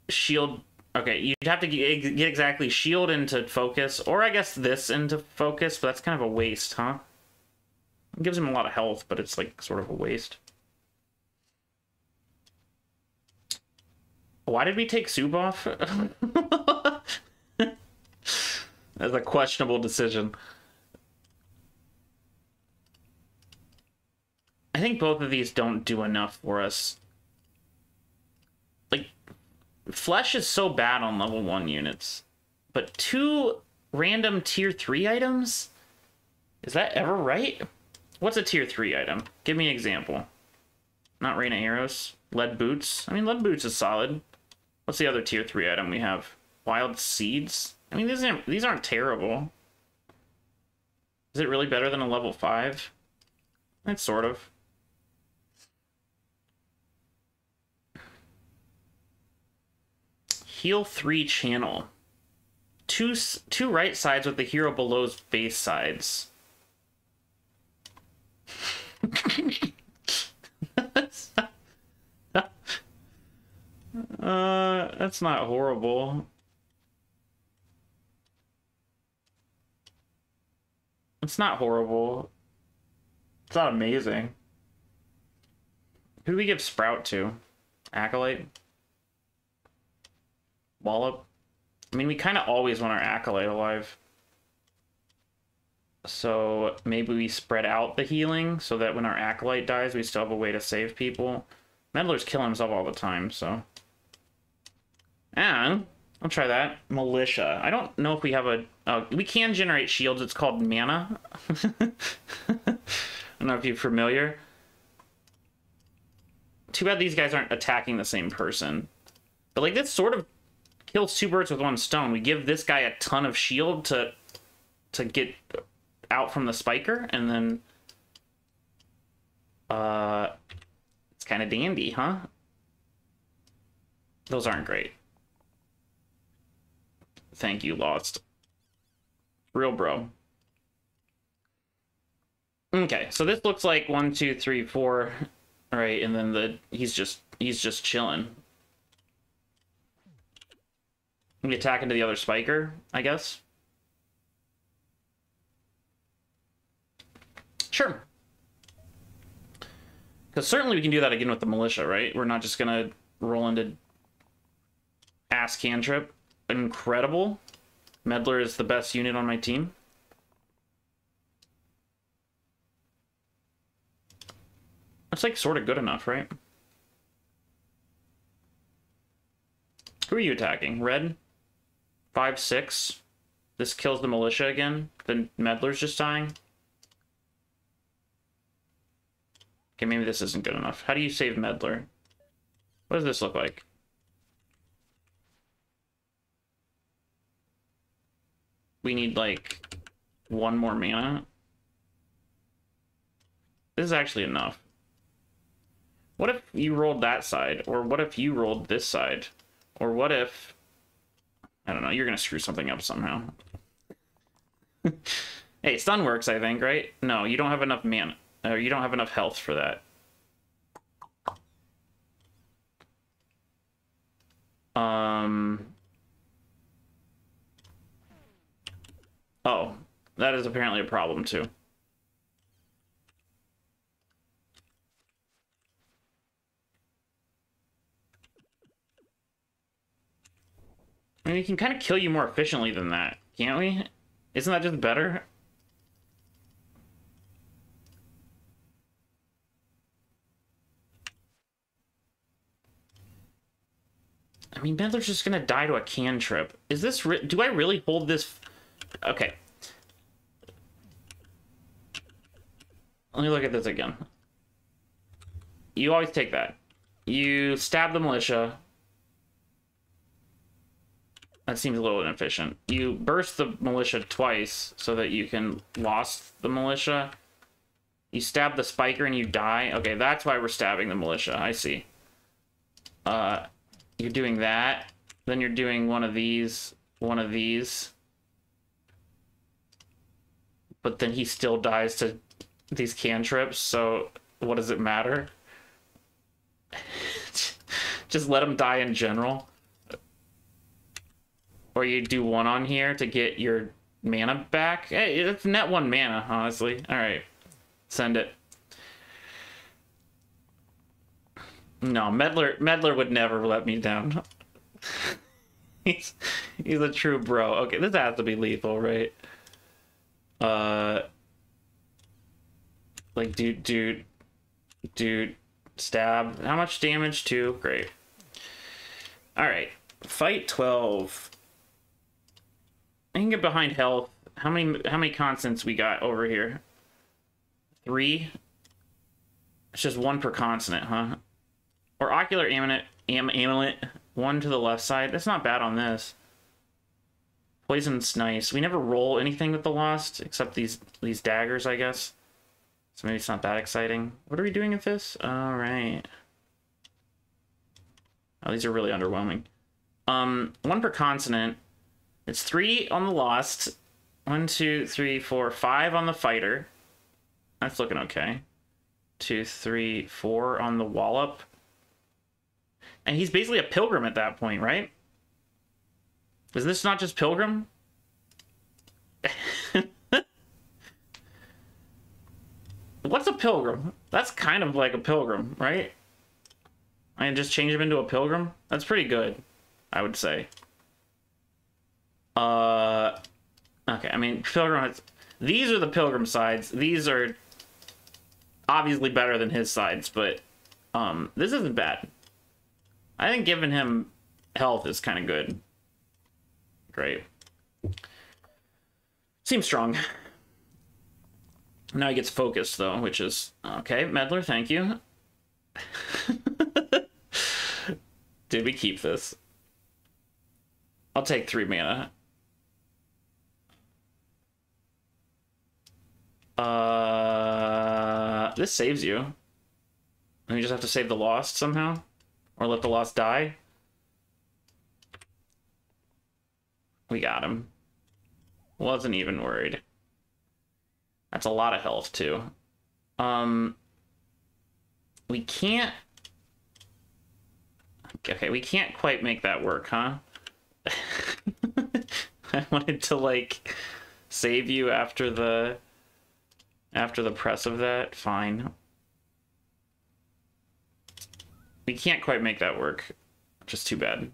shield. Okay, you'd have to get exactly shield into focus, or I guess this into focus, but that's kind of a waste, huh? It gives him a lot of health, but it's like sort of a waste. Why did we take soup off? That's a questionable decision. I think both of these don't do enough for us. Like, flesh is so bad on level 1 units. But 2 random tier 3 items? Is that ever right? What's a tier 3 item? Give me an example. Not rain of arrows. Lead boots. I mean, lead boots is solid. What's the other tier 3 item we have? Wild seeds? I mean, these aren't terrible. Is it really better than a level 5? It's sort of. Heal 3 channel. Two right sides with the hero below's base sides. That's not horrible. It's not horrible. It's not amazing. Who do we give Sprout to? Acolyte? Wallop? I mean, we kind of always want our Acolyte alive. So maybe we spread out the healing so that when our Acolyte dies, we still have a way to save people. Meddler's killing himself all the time, so... And I'll try that. Militia. I don't know if we have a... we can generate shields. It's called mana. I don't know if you're familiar. Too bad these guys aren't attacking the same person. But, like, this sort of kills 2 birds with 1 stone. We give this guy a ton of shield to get out from the spiker, and then... it's kind of dandy, huh? Those aren't great. Thank you, Lost. Real bro. Okay, so this looks like 1, 2, 3, 4, right? And then he's just chilling. We attack into the other spiker, I guess. Sure. Because certainly we can do that again with the militia, right? We're not just gonna roll into ass cantrip. Incredible. Meddler is the best unit on my team. That's like sort of good enough, right? Who are you attacking? Red? 5, 6. This kills the militia again. Then Meddler's just dying. Okay, maybe this isn't good enough. How do you save Meddler? What does this look like? We need, like, 1 more mana. This is actually enough. What if you rolled that side? Or what if you rolled this side? Or what if... I don't know, you're gonna screw something up somehow. Hey, stun works, I think, right? No, you don't have enough mana. Or you don't have enough health for that. Oh, that is apparently a problem too. I mean, we can kind of kill you more efficiently than that, can't we? Isn't that just better? I mean, Meddler's just gonna die to a cantrip. Is this... do I really hold this... Okay. Let me look at this again. You always take that. You stab the militia. That seems a little inefficient. You burst the militia twice so that you can lost the militia. You stab the spiker and you die. Okay, that's why we're stabbing the militia. I see. You're doing that. Then you're doing one of these. One of these. But then he still dies to these cantrips, so what does it matter? Just let him die in general. Or you do one on here to get your mana back. Hey, it's net 1 mana, honestly. Alright. Send it. No, Meddler would never let me down. he's a true bro. Okay, this has to be lethal, right? Like, dude, stab. How much damage? 2? Great. Alright. Fight 12. I can get behind health. How many constants we got over here? 3? It's just 1 per consonant, huh? Or ocular amulet. 1 to the left side. That's not bad on this. Poison's nice. We never roll anything with the Lost, except these daggers, I guess. So maybe it's not that exciting. What are we doing with this? Alright. Oh, these are really underwhelming. 1 per consonant. It's 3 on the Lost. 1, 2, 3, 4, 5 on the Fighter. That's looking okay. 2, 3, 4 on the Wallop. And he's basically a Pilgrim at that point, right? Is this not just Pilgrim? What's a Pilgrim? That's kind of like a Pilgrim, right? I can just change him into a Pilgrim? That's pretty good, I would say. Okay, I mean, Pilgrim has... These are the Pilgrim sides. These are obviously better than his sides, but this isn't bad. I think giving him health is kind of good. Great. Seems strong. Now he gets focused, though, which is... Okay, Meddler, thank you. Did we keep this? I'll take 3 mana. This saves you. And you just have to save the Lost somehow? Or let the Lost die? We got him. Wasn't even worried. That's a lot of health, too. We can't... Okay, we can't quite make that work, huh? I wanted to, like, save you after the press of that. Fine. We can't quite make that work. Just too bad.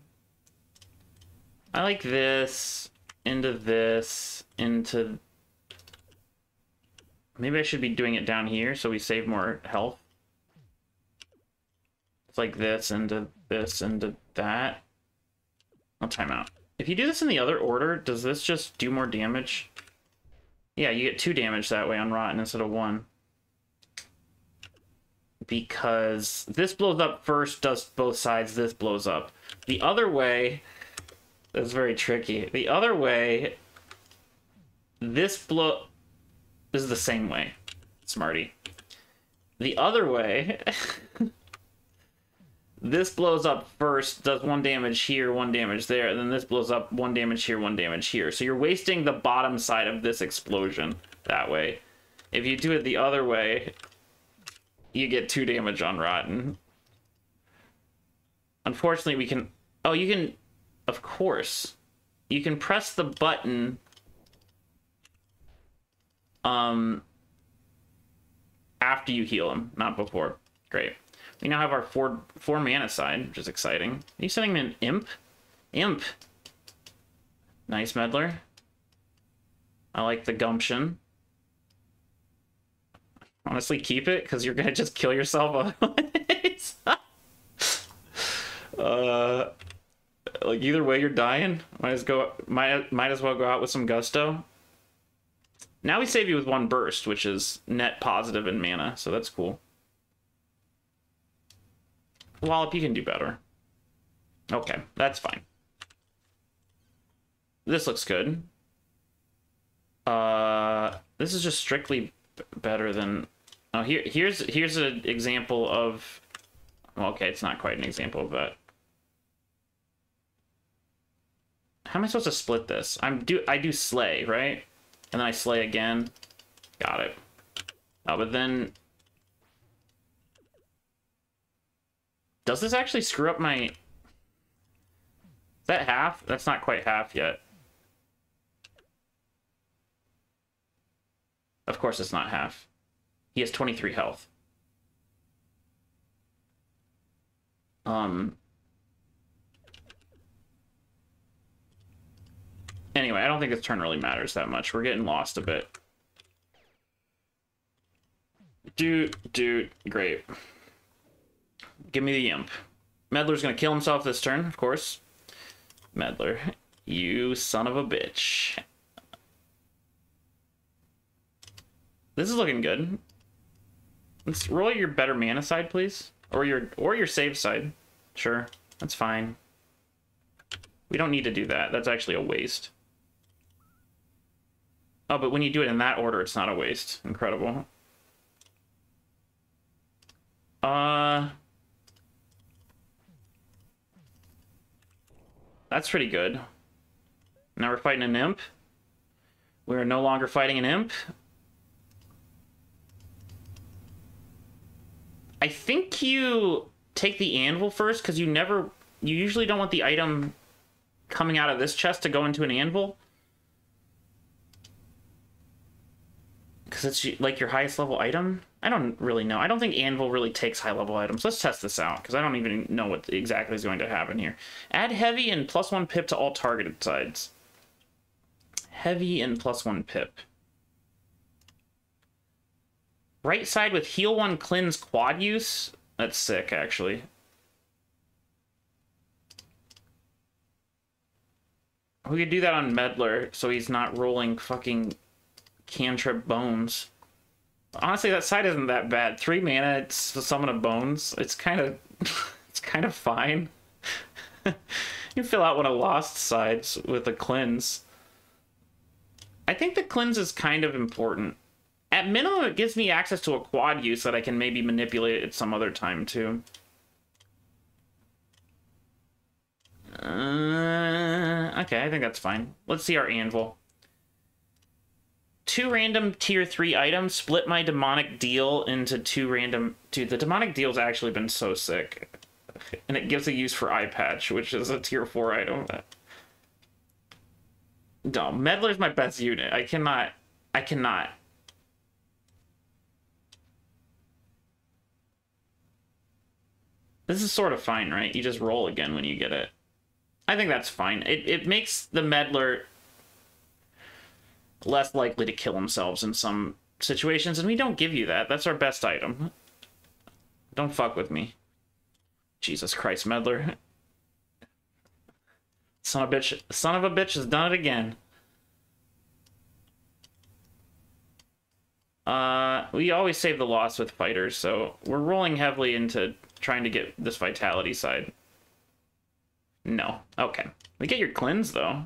I like this, into this, into... Maybe I should be doing it down here so we save more health. It's like this, into that. I'll time out. If you do this in the other order, does this just do more damage? Yeah, you get 2 damage that way on Rotten instead of 1. Because this blows up first, does both sides, this blows up. The other way... That's very tricky. The other way... This is the same way. Smarty. The other way... This blows up first, does 1 damage here, 1 damage there, and then this blows up 1 damage here, 1 damage here. So you're wasting the bottom side of this explosion that way. If you do it the other way, you get 2 damage on Rotten. Unfortunately, we can... Oh, you can... Of course. You can press the button... after you heal him, not before. Great. We now have our 4 mana side, which is exciting. Are you sending me an imp? Imp. Nice, Meddler. I like the gumption. Honestly, keep it, because you're gonna just kill yourself otherwise. Like, either way, you're dying. Might as well go out with some gusto. Now we save you with 1 burst, which is net positive in mana, so that's cool. Wallop, you can do better. Okay, that's fine. This looks good. This is just strictly better than... Oh, here's an example of... Well, okay, it's not quite an example of that. How am I supposed to split this? I do slay, right? And then I slay again. Got it. Oh, but then... Does this actually screw up my... Is that half? That's not quite half yet. Of course it's not half. He has 23 health. Anyway, I don't think this turn really matters that much. We're getting lost a bit. Dude, great. Give me the imp. Meddler's gonna kill himself this turn, of course. Meddler, you son of a bitch. This is looking good. Let's roll your better mana side, please. Or your save side. Sure, that's fine. We don't need to do that. That's actually a waste. Oh, but when you do it in that order, it's not a waste. Incredible. That's pretty good. Now we're fighting an imp. We're no longer fighting an imp. I think you take the anvil first, because you usually don't want the item coming out of this chest to go into an anvil. Because it's like your highest level item? I don't really know. I don't think anvil really takes high level items. Let's test this out, because I don't even know what exactly is going to happen here. Add heavy and +1 pip to all targeted sides. Heavy and +1 pip. Right side with heal 1 cleanse quad use. That's sick, actually. We could do that on Meddler, so he's not rolling fucking cantrip bones. Honestly, that side isn't that bad. 3 mana, it's a summon of bones. It's kind of it's kind of fine. You fill out one of Lost sides with a cleanse. I think the cleanse is kind of important. At minimum, it gives me access to a quad use that I can maybe manipulate at some other time, too. Okay, I think that's fine. Let's see our anvil. 2 random tier 3 items. Split my demonic deal into 2 random... Dude, the demonic deal's actually been so sick. And it gives a use for eye patch, which is a tier 4 item. No, Meddler's my best unit. I cannot... This is sort of fine, right? You just roll again when you get it. I think that's fine. It makes the Meddler less likely to kill themselves in some situations, and we don't give you that. That's our best item. Don't fuck with me. Jesus Christ, Meddler. Son of a bitch has done it again. We always save the loss with fighters, so we're rolling heavily into trying to get this vitality side. No. Okay. We get your cleanse, though.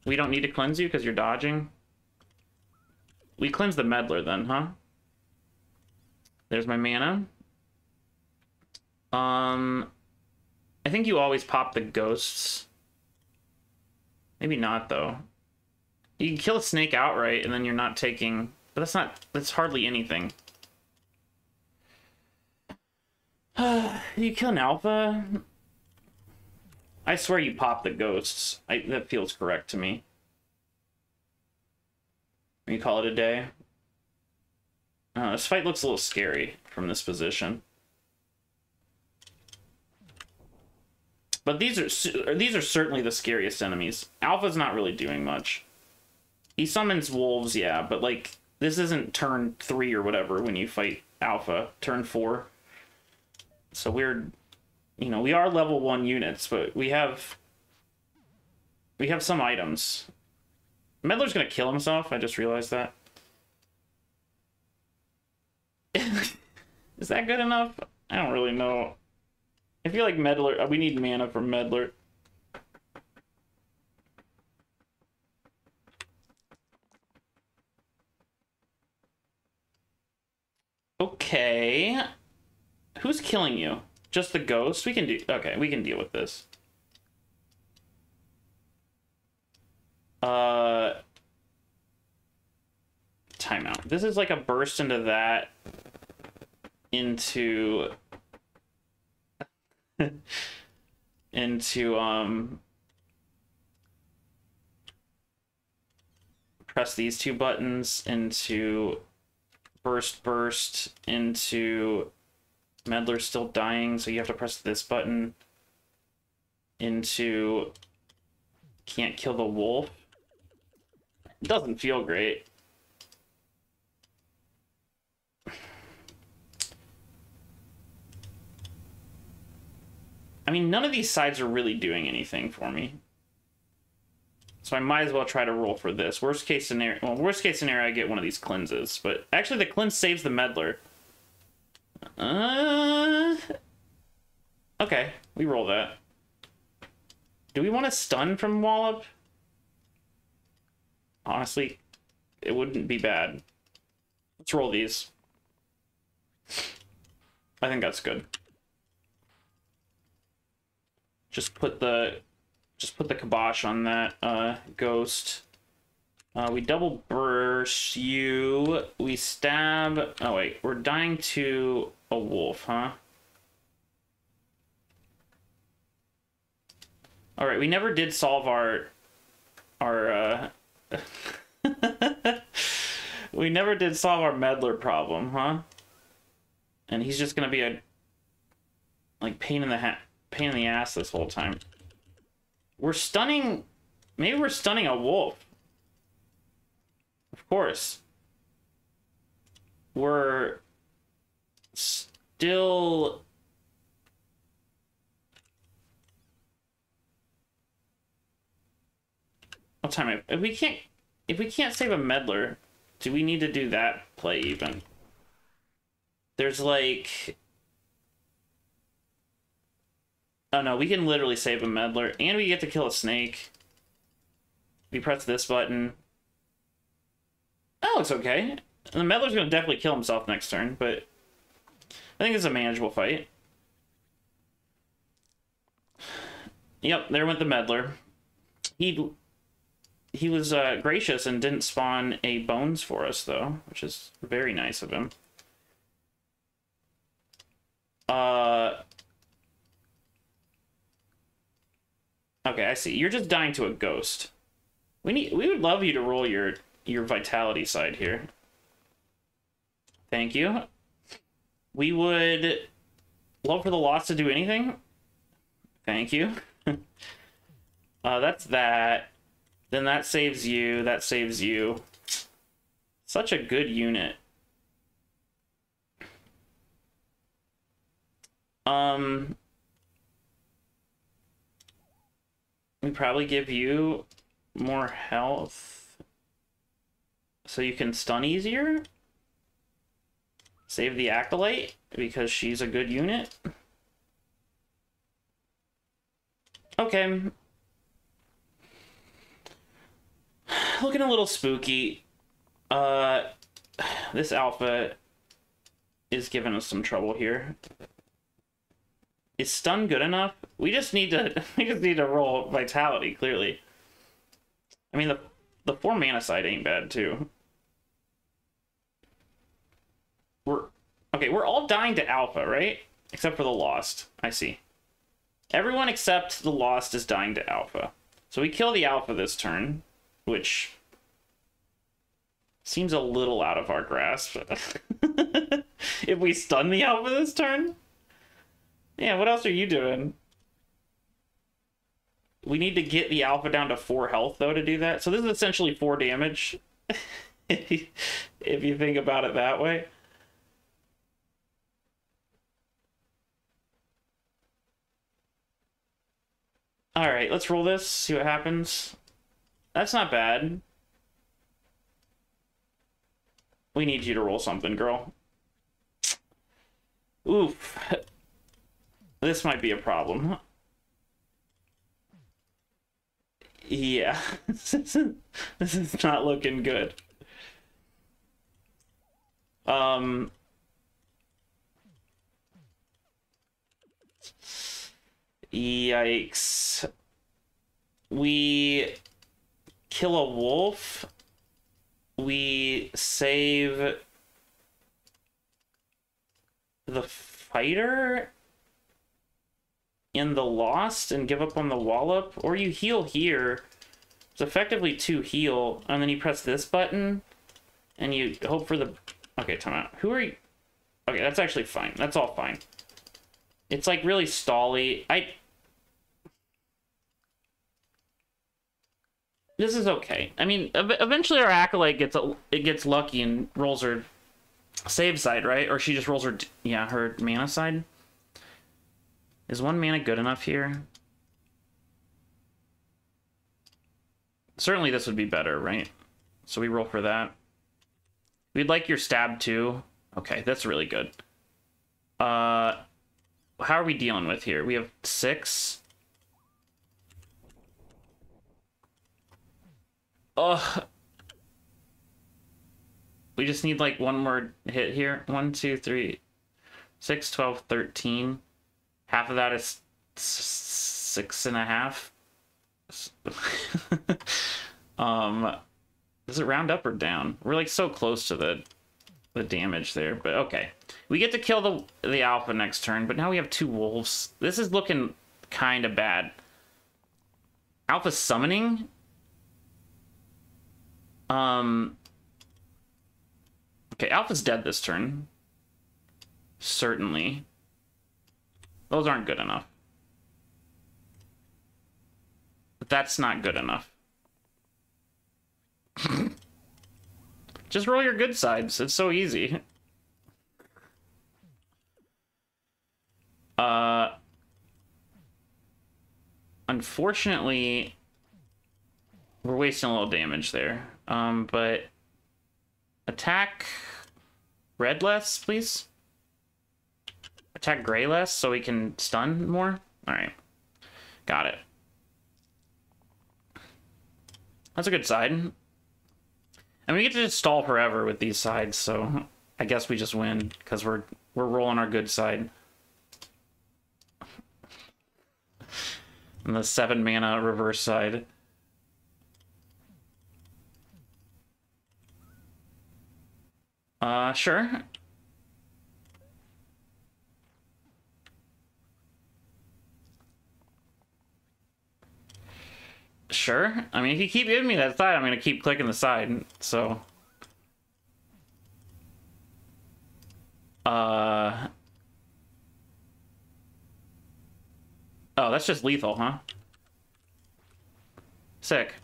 We don't need to cleanse you because you're dodging. We cleanse the Meddler, then, huh? There's my mana. I think you always pop the ghosts. Maybe not, though. You can kill a snake outright, and then you're not taking... But that's hardly anything. You kill an alpha? I swear you pop the ghosts. That feels correct to me. You call it a day? This fight looks a little scary from this position. But these are certainly the scariest enemies. Alpha's not really doing much. He summons wolves, yeah, but like this isn't turn 3 or whatever when you fight Alpha. Turn 4. So we're, we are level 1 units, but we have We have some items. Meddler's gonna kill himself. I just realized that. Is that good enough? I don't really know. I feel like Meddler... We need mana for Meddler. Okay. Who's killing you? Just the ghost? We can do... Okay, we can deal with this. Timeout. This is like a burst into that. Into... press these two buttons into burst into Meddler's still dying, so you have to press this button into can't kill the wolf. It doesn't feel great. I mean, none of these sides are really doing anything for me. So I might as well try to roll for this. Worst case scenario, well, worst case scenario, I get one of these cleanses. But actually, the cleanse saves the Meddler. Okay, we roll that. Do we want to stun from Wallop? Honestly, it wouldn't be bad. Let's roll these. I think that's good. Just put the kibosh on that ghost. We double burst you. We stab. Oh wait, we're dying to a wolf, huh? All right, we never did solve our we never did solve our Meddler problem, huh? And he's just gonna be a like pain in the ass this whole time. We're stunning... Maybe we're stunning a wolf. Of course. We're still... What time? If we can't save a Meddler, do we need to do that play even? There's like... Oh no, we can literally save a Meddler, and we get to kill a snake. We press this button. That looks okay. The Meddler's gonna definitely kill himself next turn, but I think it's a manageable fight. Yep, there went the Meddler. He was gracious and didn't spawn a bones for us though, which is very nice of him. Okay, I see. You're just dying to a ghost. We would love you to roll your vitality side here. Thank you. We would love for the loss to do anything. Thank you. That's that. Then that saves you. That saves you. Such a good unit. We probably give you more health so you can stun easier. Save the Acolyte because she's a good unit. Okay. Looking a little spooky. This alpha is giving us some trouble here. Is stun good enough? We just need to roll vitality, clearly. I mean the 4 mana side ain't bad too. We're all dying to alpha, right? Except for the Lost. I see. Everyone except the Lost is dying to alpha. So we kill the alpha this turn, which seems a little out of our grasp. If we stun the alpha this turn? Yeah, what else are you doing? We need to get the alpha down to 4 health, though, to do that. So this is essentially 4 damage, if you think about it that way. All right, let's roll this, see what happens. That's not bad. We need you to roll something, girl. Oof. This might be a problem. Yeah, this is not looking good. Yikes. We kill a wolf. We save the fighter in the lost and give up on the wallop, or you heal here. It's effectively 2 heal, and then you press this button and you hope for the... Okay, time out. Who are you? Okay, that's actually fine. That's all fine. It's like really stally. This is okay. I mean, eventually our acolyte gets lucky and rolls her save side, right? Or she just rolls her, yeah, her mana side. Is 1 mana good enough here? Certainly this would be better, right? So we roll for that. We'd like your stab too. Okay, that's really good. How are we dealing with here? We have 6. Ugh. We just need like 1 more hit here. 1, 2, 3, 6, 12, 13. Half of that is 6.5. Does it round up or down? We're like so close to the damage there, but okay. We get to kill the alpha next turn, but now we have 2 wolves. This is looking kind of bad. Alpha summoning? Okay, alpha's dead this turn. Certainly. Those aren't good enough. But that's not good enough. Just roll your good sides. It's so easy. Unfortunately, we're wasting a little damage there. But attack red less, please. Attack gray less so we can stun more. All right, got it. That's a good side. And we get to just stall forever with these sides, so I guess we just win because we're rolling our good side. And the 7 mana reverse side. Sure. Sure. I mean, if you keep giving me that side, I'm going to keep clicking the side, so... Oh, that's just lethal, huh? Sick.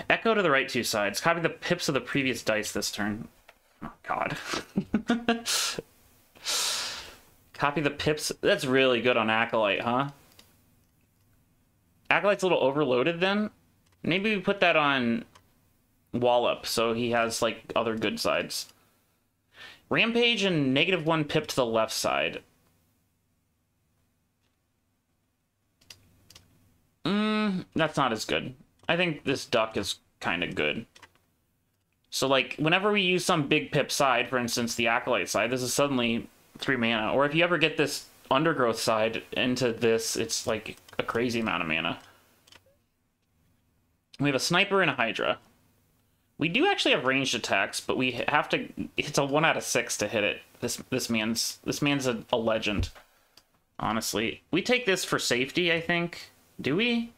Echo to the right 2 sides. Copy the pips of the previous dice this turn. Oh, God. Copy the pips. That's really good on Acolyte, huh? Acolyte's a little overloaded then. Maybe we put that on Wallop so he has, like, other good sides. Rampage and -1 pip to the left side. That's not as good. I think this duck is kind of good. So, like, whenever we use some big pip side, for instance, the Acolyte side, this is suddenly 3 mana. Or if you ever get this Undergrowth side into this, it's, like, a crazy amount of mana. We have a Sniper and a Hydra. We do actually have ranged attacks, but we have to... It's a 1 out of 6 to hit it. This man's a legend, honestly. We take this for safety, I think. Do we?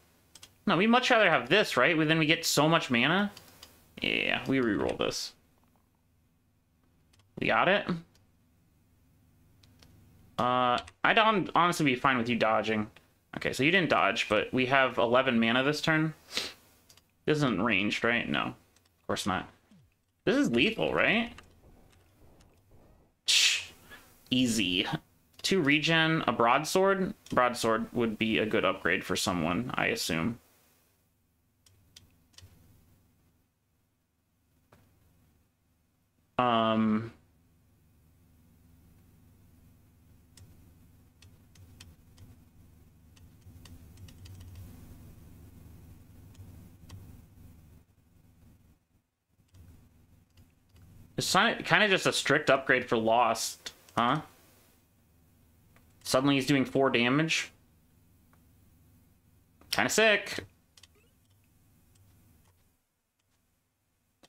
No, we'd much rather have this, right? Then we get so much mana. Yeah, we reroll this. We got it? I'd honestly be fine with you dodging. Okay, so you didn't dodge, but we have 11 mana this turn. This isn't ranged, right? No, of course not. This is lethal, right? Easy. 2 regen, a broadsword. Broadsword would be a good upgrade for someone, I assume. It's kind of just a strict upgrade for Lost, huh? Suddenly he's doing 4 damage. Kind of sick.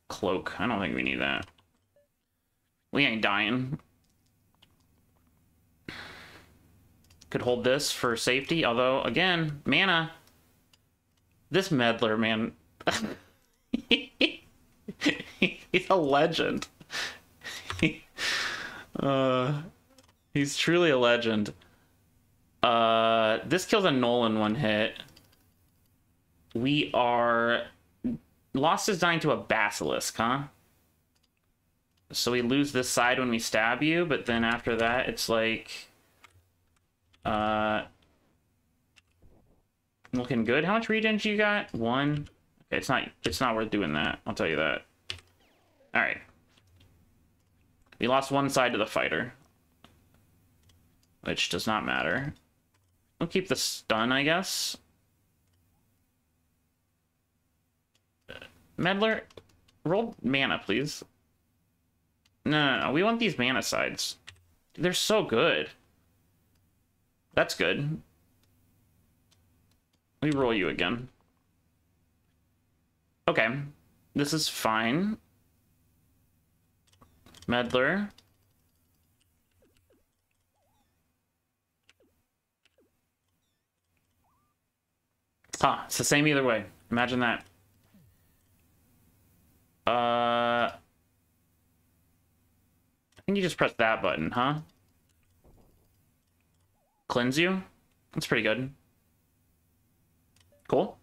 Cloak. I don't think we need that. We ain't dying. Could hold this for safety, although, again, mana. This meddler, man. He's a legend. He's truly a legend. This kills a Null in 1 hit. We are... Lost is dying to a Basilisk, huh? So we lose this side when we stab you, but then after that, it's like... looking good. How much regen you got? 1. Okay, it's not worth doing that. I'll tell you that. Alright. We lost 1 side to the fighter. Which does not matter. We'll keep the stun, I guess. Meddler, roll mana, please. No. We want these mana sides. They're so good. That's good. We roll you again. Okay. This is fine. Meddler. Huh, it's the same either way. Imagine that. I think you just press that button, huh? Cleanse you? That's pretty good. Cool.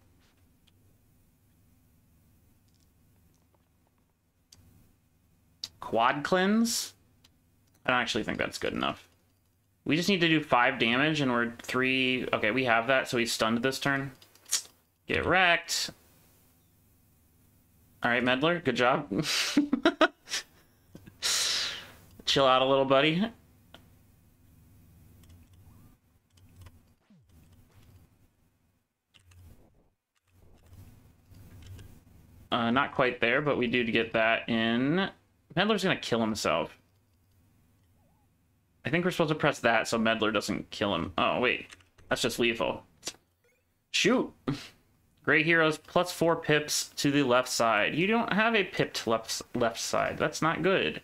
Quad cleanse? I don't actually think that's good enough. We just need to do 5 damage and we're 3... Okay, we have that, so he's stunned this turn. Get wrecked. Alright, Meddler, good job. Chill out a little, buddy. Not quite there, but we do get that in. Meddler's gonna kill himself. I think we're supposed to press that so Meddler doesn't kill him. Oh, wait. That's just lethal. Shoot! Great heroes, plus 4 pips to the left side. You don't have a pipped left side. That's not good.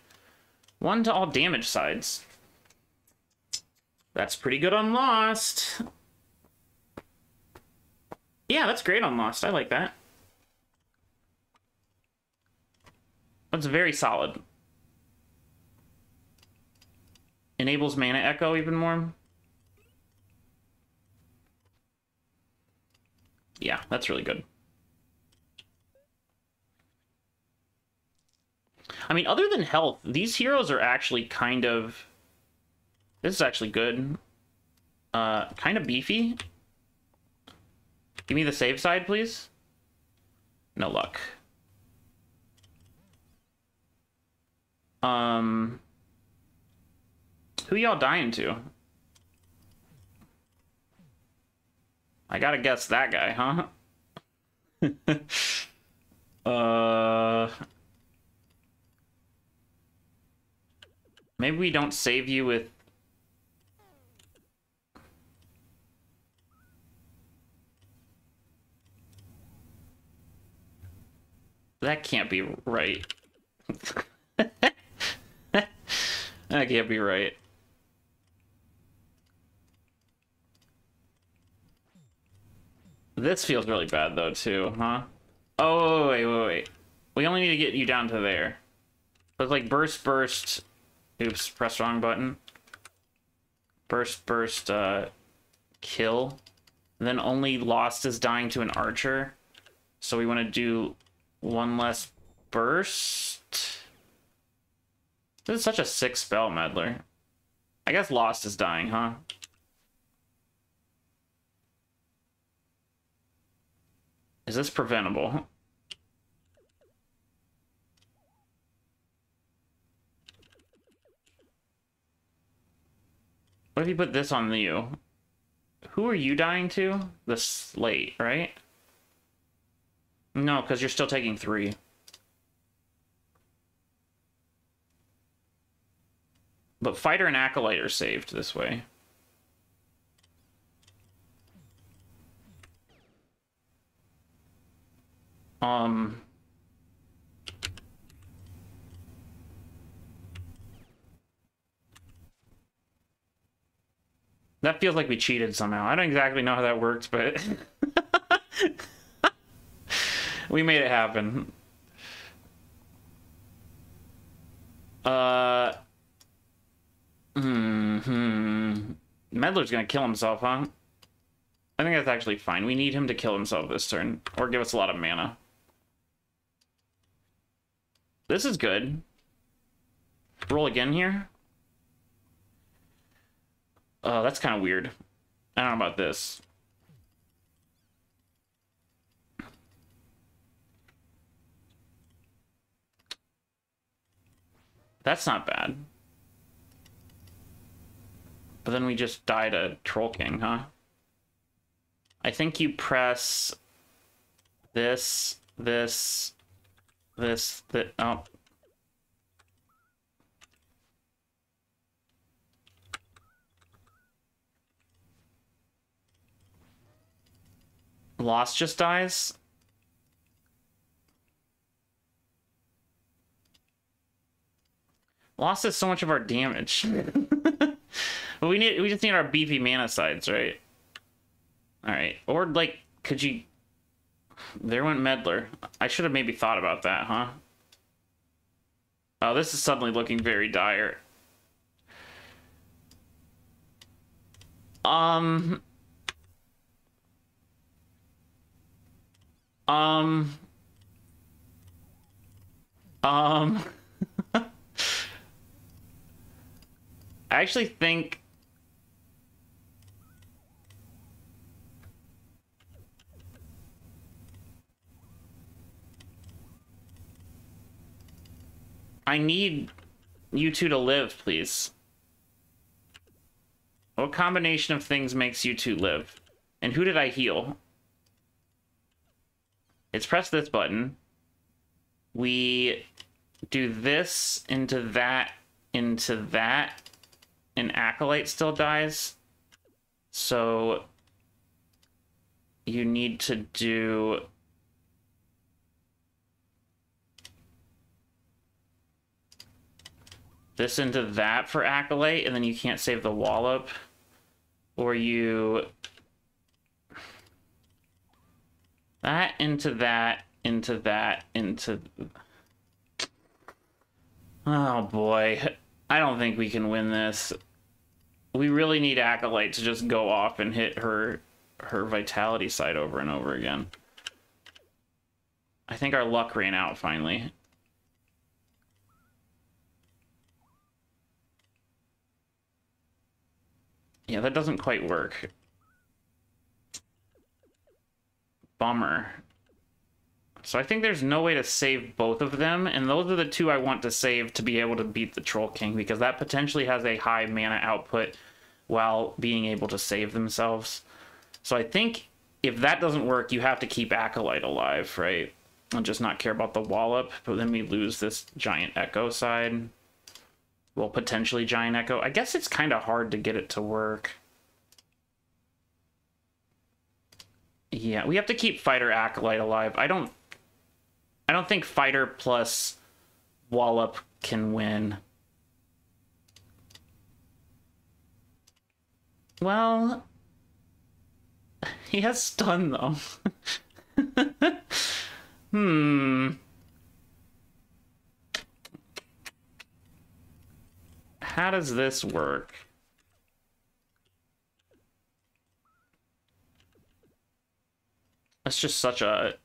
1 to all damage sides. That's pretty good on Lost. Yeah, that's great on Lost. I like that. That's very solid. Enables mana echo even more. Yeah, that's really good. I mean, other than health, these heroes are actually kind of... This is actually good. Kind of beefy. Give me the save side, please. No luck. Who y'all dying to? I gotta guess that guy, huh? Maybe we don't save you with... That can't be right. That can't be right. This feels really bad, though, too, huh? Oh, wait. We only need to get you down to there. So it's like burst. Oops, press wrong button. Burst, kill. And then only Lost is dying to an archer. So we want to do 1 less burst. This is such a sick spell, Meddler. I guess Lost is dying, huh? Is this preventable? What if you put this on you? Who are you dying to? The Slate, right? No, because you're still taking 3. But Fighter and Acolyte are saved this way. That feels like we cheated somehow. I don't exactly know how that works, but we made it happen. Medler's gonna kill himself, huh? I think that's actually fine. We need him to kill himself this turn, or give us a lot of mana. This is good. Roll again here. Oh, that's kind of weird. I don't know about this. That's not bad. But then we just die to Troll King, huh? I think you press this, oh. Lost just dies. Lost is so much of our damage. But we just need our beefy mana sides, right? Alright. Or like, could you... There went Meddler. I should have maybe thought about that, huh? Oh, this is suddenly looking very dire. I actually think I need you two to live, please. What combination of things makes you two live? And who did I heal? It's press this button. We do this into that, and Acolyte still dies. So you need to do... this into that for Acolyte, and then you can't save the Wallop. Or you... that into that, into that, into... Oh boy. I don't think we can win this. We really need Acolyte to just go off and hit her Vitality side over and over again. I think our luck ran out finally. Yeah, that doesn't quite work. Bummer. So I think there's no way to save both of them, and those are the two I want to save to be able to beat the Troll King, because that potentially has a high mana output while being able to save themselves. So I think if that doesn't work, you have to keep Acolyte alive, right? And just not care about the Wallop, but then we lose this Giant Echo side. Well, potentially Giant Echo. I guess it's kind of hard to get it to work. Yeah, we have to keep Fighter Acolyte alive. I don't think Fighter plus Wallop can win. Well, he has stun though. How does this work? That's just such a...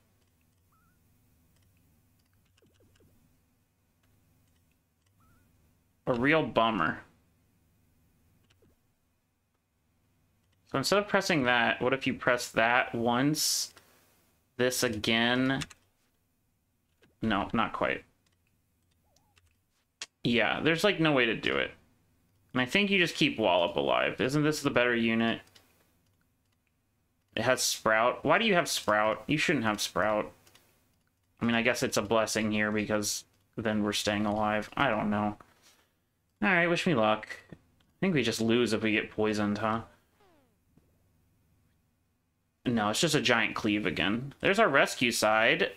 real bummer. So instead of pressing that, what if you press that once, this again? No, not quite. Yeah, there's like no way to do it. And I think you just keep Wallop alive. Isn't this the better unit? It has Sprout. Why do you have Sprout? You shouldn't have Sprout. I mean, I guess it's a blessing here because then we're staying alive. I don't know. Alright, wish me luck. I think we just lose if we get poisoned, huh? No, it's just a giant cleave again. There's our rescue side.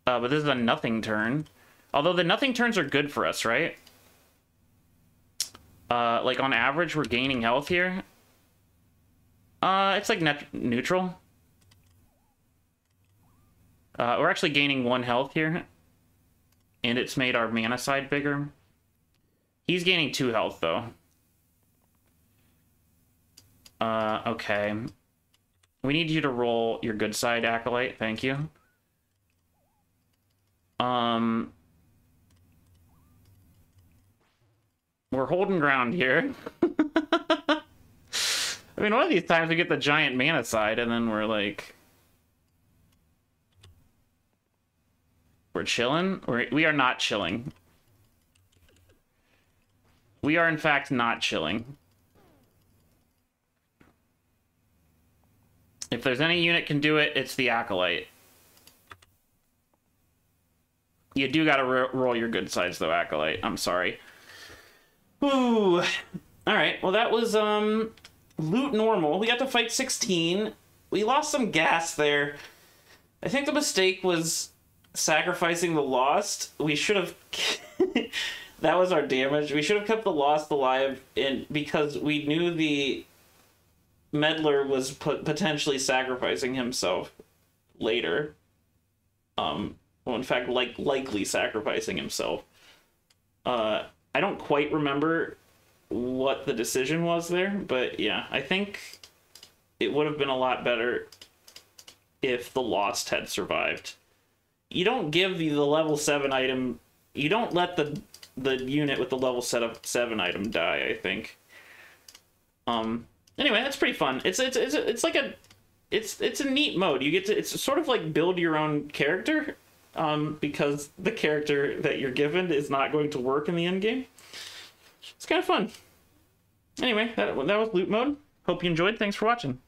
But this is a nothing turn. Although the nothing turns are good for us, right? Like on average, we're gaining health here. It's like neutral. We're actually gaining 1 health here. And it's made our mana side bigger. He's gaining 2 health, though. Okay. We need you to roll your good side, Acolyte. Thank you. We're holding ground here. I mean, one of these times we get the giant mana side, and then we're like... We're chilling? We are not chilling. We are, in fact, not chilling. If there's any unit can do it, it's the Acolyte. You do gotta roll your good sides, though, Acolyte. I'm sorry. Ooh. Alright, well that was, loot normal. We got to fight 16. We lost some gas there. I think the mistake was sacrificing the Lost. We should have... That was our damage. We should have kept the Lost alive because we knew the Meddler was potentially sacrificing himself later. Well, in fact, likely sacrificing himself. I don't quite remember what the decision was there, but yeah, I think it would have been a lot better if the Lost had survived. You don't give the level 7 item... You don't let the unit with the level 7 item die, I think. Anyway, that's pretty fun. It's like a... It's a neat mode. You get to... It's sort of like build your own character. Because the character that you're given is not going to work in the end game. It's kind of fun. Anyway, that was loot mode. Hope you enjoyed. Thanks for watching.